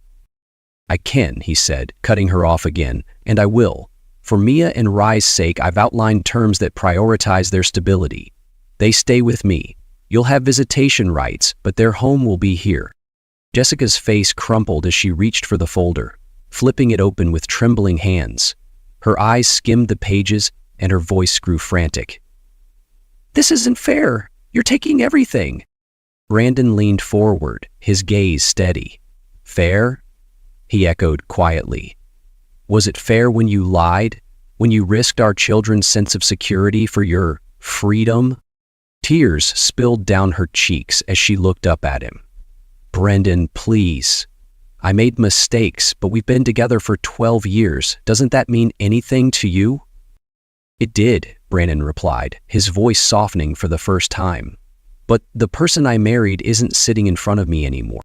"I can," he said, cutting her off again, "and I will. For Mia and Rye's sake, I've outlined terms that prioritize their stability. They stay with me. You'll have visitation rights, but their home will be here." Jessica's face crumpled as she reached for the folder, flipping it open with trembling hands. Her eyes skimmed the pages and her voice grew frantic. "This isn't fair. You're taking everything." Brandon leaned forward, his gaze steady. "Fair?" he echoed quietly. "Was it fair when you lied? When you risked our children's sense of security for your freedom?" Tears spilled down her cheeks as she looked up at him. "Brendan, please. I made mistakes, but we've been together for 12 years. Doesn't that mean anything to you?" "It did," Brandon replied, his voice softening for the first time. "But the person I married isn't sitting in front of me anymore."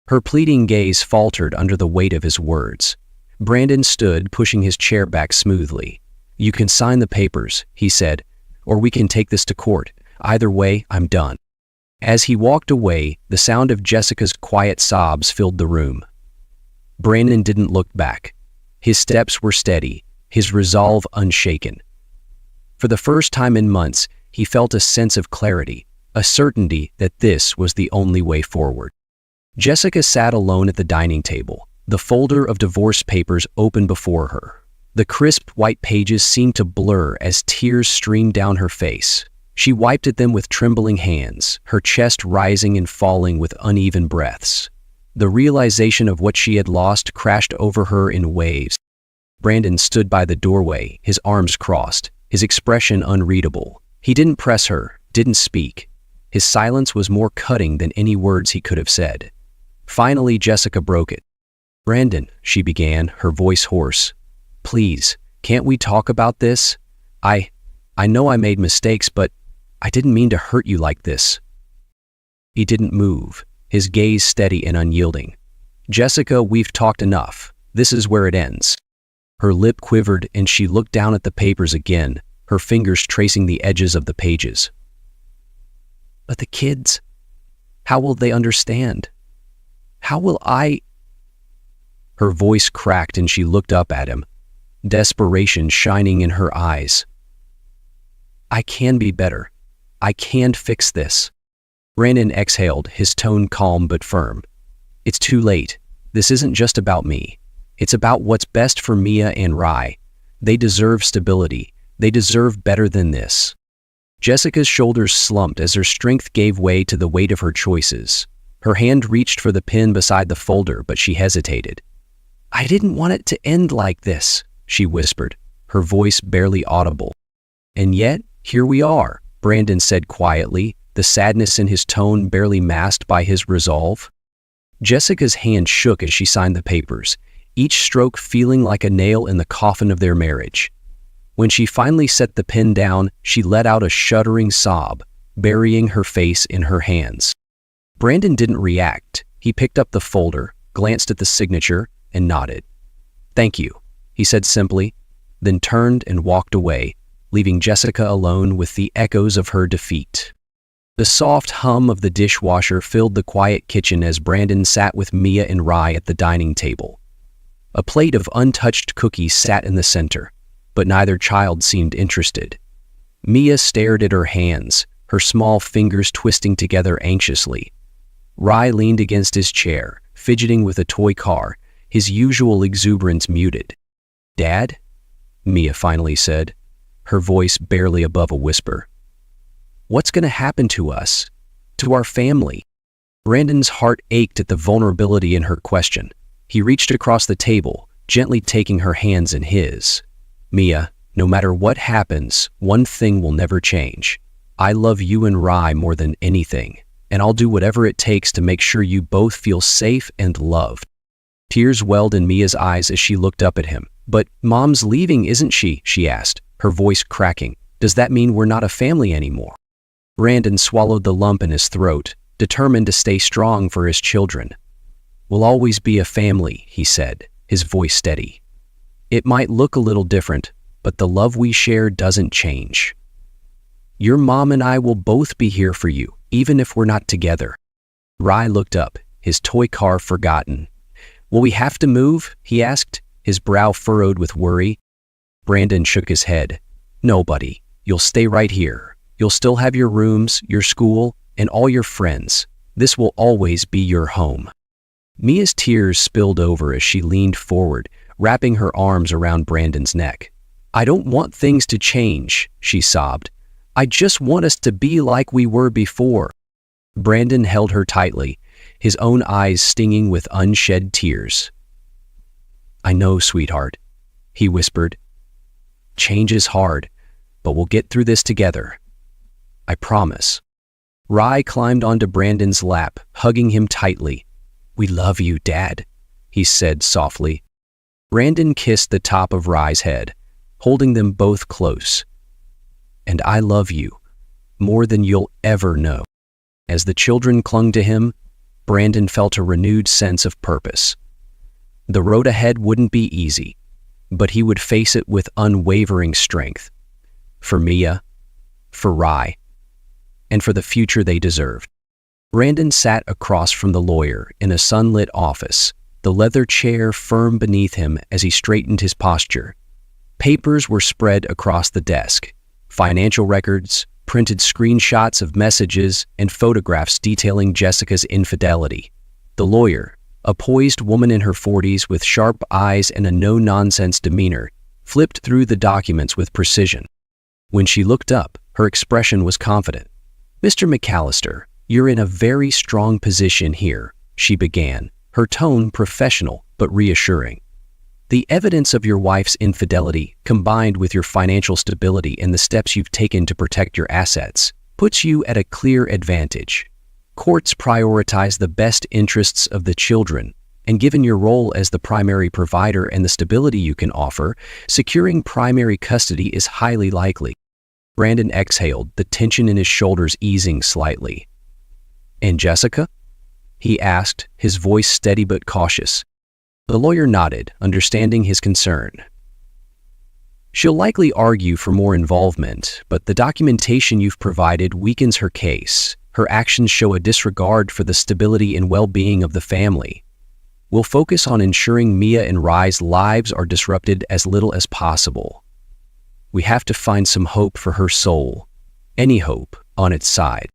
Her pleading gaze faltered under the weight of his words. Brandon stood, pushing his chair back smoothly. "You can sign the papers," he said, "or we can take this to court. Either way, I'm done." As he walked away, the sound of Jessica's quiet sobs filled the room. Brandon didn't look back. His steps were steady, his resolve unshaken. For the first time in months, he felt a sense of clarity, a certainty that this was the only way forward. Jessica sat alone at the dining table, the folder of divorce papers open before her. The crisp white pages seemed to blur as tears streamed down her face. She wiped at them with trembling hands, her chest rising and falling with uneven breaths. The realization of what she had lost crashed over her in waves. Brandon stood by the doorway, his arms crossed, his expression unreadable. He didn't press her, didn't speak. His silence was more cutting than any words he could have said. Finally, Jessica broke it. "Brandon," she began, her voice hoarse. "Please, can't we talk about this? I know I made mistakes, but I didn't mean to hurt you like this." He didn't move, his gaze steady and unyielding. "Jessica, we've talked enough. This is where it ends." Her lip quivered and she looked down at the papers again, her fingers tracing the edges of the pages. "But the kids, how will they understand? How will I—" Her voice cracked and she looked up at him, desperation shining in her eyes. "I can be better. I can fix this." Brandon exhaled, his tone calm but firm. "It's too late. This isn't just about me. It's about what's best for Mia and Rye. They deserve stability. They deserve better than this." Jessica's shoulders slumped as her strength gave way to the weight of her choices. Her hand reached for the pen beside the folder, but she hesitated. "I didn't want it to end like this," she whispered, her voice barely audible. "And yet, here we are," Brandon said quietly, the sadness in his tone barely masked by his resolve. Jessica's hand shook as she signed the papers, each stroke feeling like a nail in the coffin of their marriage. When she finally set the pen down, she let out a shuddering sob, burying her face in her hands. Brandon didn't react. He picked up the folder, glanced at the signature, and nodded. "Thank you," he said simply, then turned and walked away, leaving Jessica alone with the echoes of her defeat. The soft hum of the dishwasher filled the quiet kitchen as Brandon sat with Mia and Rye at the dining table. A plate of untouched cookies sat in the center, but neither child seemed interested. Mia stared at her hands, her small fingers twisting together anxiously. Rye leaned against his chair, fidgeting with a toy car, his usual exuberance muted. "Dad?" Mia finally said, her voice barely above a whisper. "What's going to happen to us? To our family?" Brandon's heart ached at the vulnerability in her question. He reached across the table, gently taking her hands in his. "Mia, no matter what happens, one thing will never change. I love you and Rye more than anything, and I'll do whatever it takes to make sure you both feel safe and loved." Tears welled in Mia's eyes as she looked up at him. "But Mom's leaving, isn't she?" she asked, her voice cracking. "Does that mean we're not a family anymore?" Brandon swallowed the lump in his throat, determined to stay strong for his children. "We'll always be a family," he said, his voice steady. "It might look a little different, but the love we share doesn't change. Your mom and I will both be here for you, even if we're not together." Rye looked up, his toy car forgotten. "Will we have to move?" he asked, his brow furrowed with worry. Brandon shook his head. "No, buddy. You'll stay right here. You'll still have your rooms, your school, and all your friends. This will always be your home." Mia's tears spilled over as she leaned forward, wrapping her arms around Brandon's neck. "I don't want things to change," she sobbed. "I just want us to be like we were before." Brandon held her tightly, his own eyes stinging with unshed tears. "I know, sweetheart," he whispered. "Change is hard, but we'll get through this together. I promise." Rye climbed onto Brandon's lap, hugging him tightly. "We love you, Dad," he said softly. Brandon kissed the top of Rye's head, holding them both close. "And I love you, more than you'll ever know." As the children clung to him, Brandon felt a renewed sense of purpose. The road ahead wouldn't be easy, but he would face it with unwavering strength. For Mia, for Rye, and for the future they deserved. Brandon sat across from the lawyer in a sunlit office, the leather chair firm beneath him as he straightened his posture. Papers were spread across the desk, financial records, printed screenshots of messages, and photographs detailing Jessica's infidelity. The lawyer, a poised woman in her 40s with sharp eyes and a no-nonsense demeanor, flipped through the documents with precision. When she looked up, her expression was confident. "Mr. McAllister, you're in a very strong position here," she began, her tone professional but reassuring. The evidence of your wife's infidelity, combined with your financial stability and the steps you've taken to protect your assets, puts you at a clear advantage. Courts prioritize the best interests of the children, and given your role as the primary provider and the stability you can offer, securing primary custody is highly likely. Brandon exhaled, the tension in his shoulders easing slightly. "And Jessica?" he asked, his voice steady but cautious. The lawyer nodded, understanding his concern. "She'll likely argue for more involvement, but the documentation you've provided weakens her case. Her actions show a disregard for the stability and well-being of the family. We'll focus on ensuring Mia and Rye's lives are disrupted as little as possible. We have to find some hope for her soul, any hope on its side."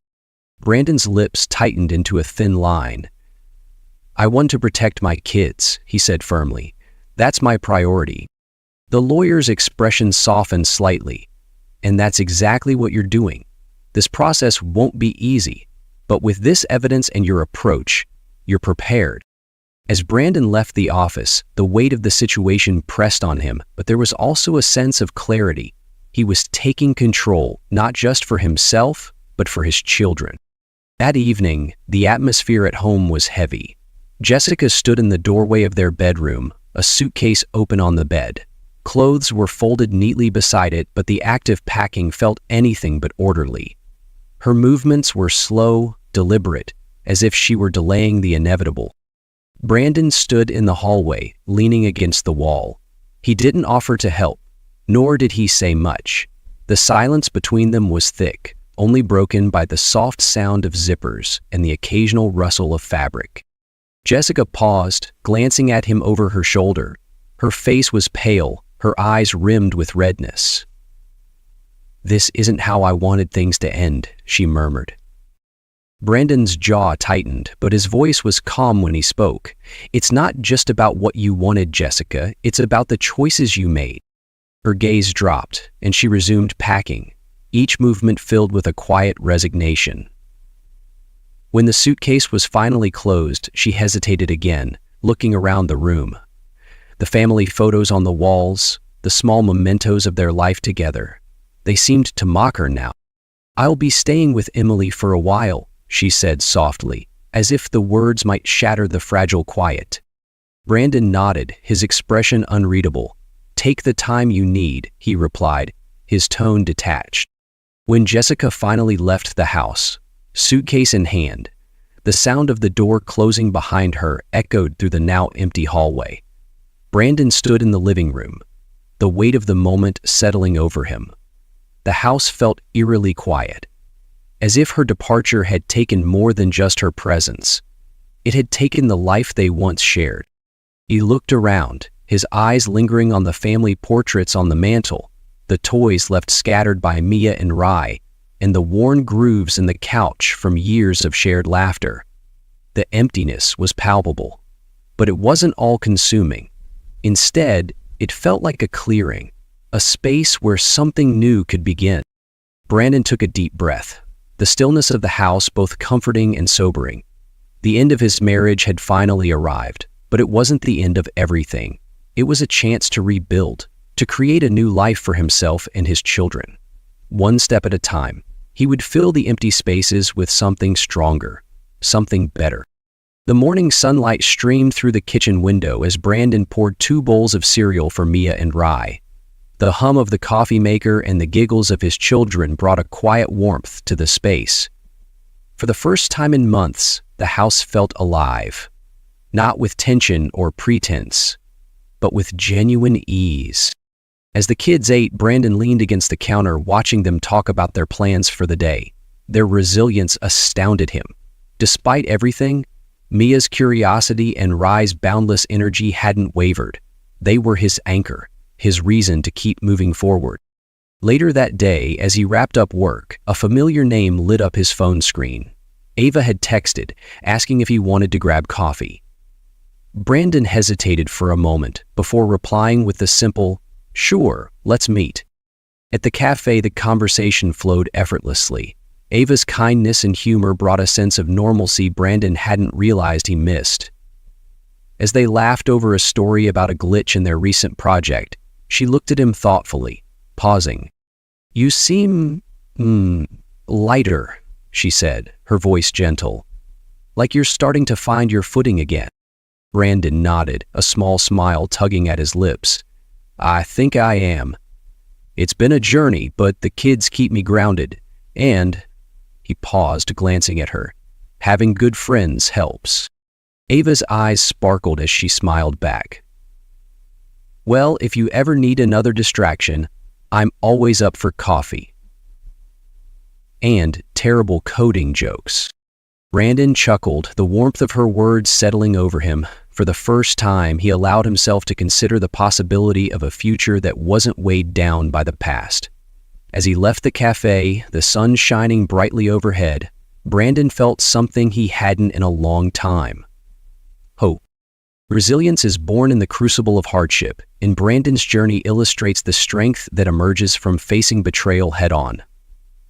Brandon's lips tightened into a thin line. "I want to protect my kids," he said firmly. "That's my priority." The lawyer's expression softened slightly. "And that's exactly what you're doing. This process won't be easy, but with this evidence and your approach, you're prepared." As Brandon left the office, the weight of the situation pressed on him, but there was also a sense of clarity. He was taking control, not just for himself, but for his children. That evening, the atmosphere at home was heavy. Jessica stood in the doorway of their bedroom, a suitcase open on the bed. Clothes were folded neatly beside it, but the act of packing felt anything but orderly. Her movements were slow, deliberate, as if she were delaying the inevitable. Brandon stood in the hallway, leaning against the wall. He didn't offer to help, nor did he say much. The silence between them was thick, only broken by the soft sound of zippers and the occasional rustle of fabric. Jessica paused, glancing at him over her shoulder. Her face was pale, her eyes rimmed with redness. "This isn't how I wanted things to end," she murmured. Brandon's jaw tightened, but his voice was calm when he spoke. "It's not just about what you wanted, Jessica. It's about the choices you made." Her gaze dropped, and she resumed packing, each movement filled with a quiet resignation. When the suitcase was finally closed, she hesitated again, looking around the room. The family photos on the walls, the small mementos of their life together, they seemed to mock her now. "I'll be staying with Emily for a while," she said softly, as if the words might shatter the fragile quiet. Brandon nodded, his expression unreadable. "Take the time you need," he replied, his tone detached. When Jessica finally left the house, suitcase in hand, the sound of the door closing behind her echoed through the now empty hallway. Brandon stood in the living room, the weight of the moment settling over him. The house felt eerily quiet, as if her departure had taken more than just her presence. It had taken the life they once shared. He looked around, his eyes lingering on the family portraits on the mantel, the toys left scattered by Mia and Rye, and the worn grooves in the couch from years of shared laughter. The emptiness was palpable, but it wasn't all-consuming. Instead, it felt like a clearing, a space where something new could begin. Brandon took a deep breath, the stillness of the house both comforting and sobering. The end of his marriage had finally arrived, but it wasn't the end of everything. It was a chance to rebuild, to create a new life for himself and his children. One step at a time, he would fill the empty spaces with something stronger, something better. The morning sunlight streamed through the kitchen window as Brandon poured 2 bowls of cereal for Mia and Rye. The hum of the coffee maker and the giggles of his children brought a quiet warmth to the space. For the first time in months, the house felt alive, not with tension or pretense, but with genuine ease. As the kids ate, Brandon leaned against the counter, watching them talk about their plans for the day. Their resilience astounded him. Despite everything, Mia's curiosity and Rye's boundless energy hadn't wavered. They were his anchor, his reason to keep moving forward. Later that day, as he wrapped up work, a familiar name lit up his phone screen. Ava had texted, asking if he wanted to grab coffee. Brandon hesitated for a moment before replying with the simple, "Sure, let's meet." At the cafe, the conversation flowed effortlessly. Ava's kindness and humor brought a sense of normalcy Brandon hadn't realized he missed. As they laughed over a story about a glitch in their recent project, she looked at him thoughtfully, pausing. "You seem, lighter," she said, her voice gentle. "Like you're starting to find your footing again." Brandon nodded, a small smile tugging at his lips. "I think I am. It's been a journey, but the kids keep me grounded. And," he paused, glancing at her, "having good friends helps." Ava's eyes sparkled as she smiled back. "Well, if you ever need another distraction, I'm always up for coffee. And terrible coding jokes." Brandon chuckled, the warmth of her words settling over him. For the first time, he allowed himself to consider the possibility of a future that wasn't weighed down by the past. As he left the cafe, the sun shining brightly overhead, Brandon felt something he hadn't in a long time. Hope. Resilience is born in the crucible of hardship, and Brandon's journey illustrates the strength that emerges from facing betrayal head-on.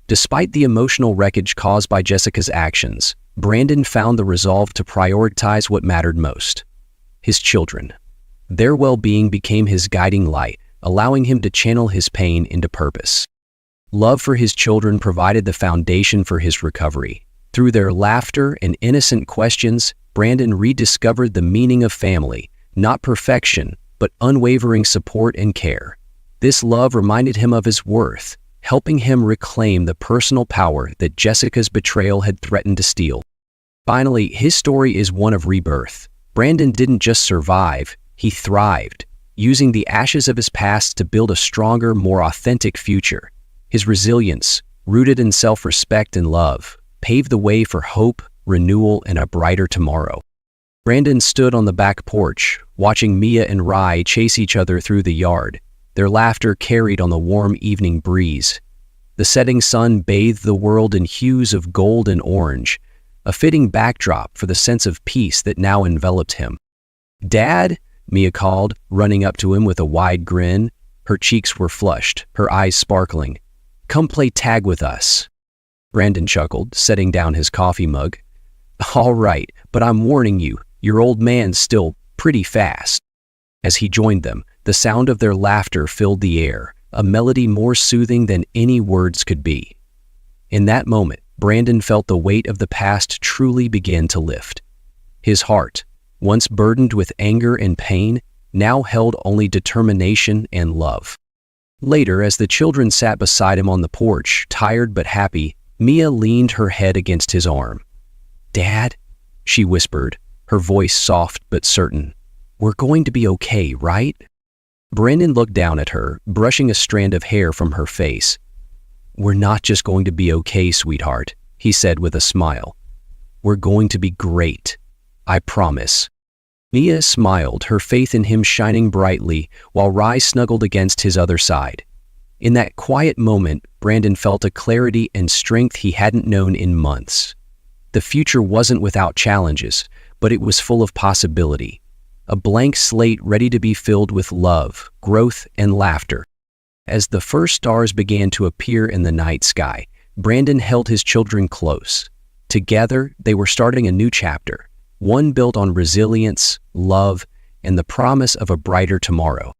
Despite the emotional wreckage caused by Jessica's actions, Brandon found the resolve to prioritize what mattered most: his children. Their well-being became his guiding light, allowing him to channel his pain into purpose. Love for his children provided the foundation for his recovery. Through their laughter and innocent questions, Brandon rediscovered the meaning of family, not perfection, but unwavering support and care. This love reminded him of his worth, helping him reclaim the personal power that Jessica's betrayal had threatened to steal. Finally, his story is one of rebirth. Brandon didn't just survive, he thrived, using the ashes of his past to build a stronger, more authentic future. His resilience, rooted in self-respect and love, paved the way for hope, renewal, and a brighter tomorrow. Brandon stood on the back porch, watching Mia and Rai chase each other through the yard. Their laughter carried on the warm evening breeze. The setting sun bathed the world in hues of gold and orange, a fitting backdrop for the sense of peace that now enveloped him. "Dad?" Mia called, running up to him with a wide grin. Her cheeks were flushed, her eyes sparkling. "Come play tag with us." Brandon chuckled, setting down his coffee mug. "All right, but I'm warning you, your old man's still pretty fast." As he joined them, the sound of their laughter filled the air, a melody more soothing than any words could be. In that moment, Brandon felt the weight of the past truly begin to lift. His heart, once burdened with anger and pain, now held only determination and love. Later, as the children sat beside him on the porch, tired but happy, Mia leaned her head against his arm. "Dad," she whispered, her voice soft but certain, "we're going to be okay, right?" Brandon looked down at her, brushing a strand of hair from her face. "We're not just going to be okay, sweetheart," he said with a smile. "We're going to be great. I promise." Mia smiled, her faith in him shining brightly, while Rai snuggled against his other side. In that quiet moment, Brandon felt a clarity and strength he hadn't known in months. The future wasn't without challenges, but it was full of possibility. A blank slate ready to be filled with love, growth, and laughter. As the first stars began to appear in the night sky, Brandon held his children close. Together, they were starting a new chapter, one built on resilience, love, and the promise of a brighter tomorrow.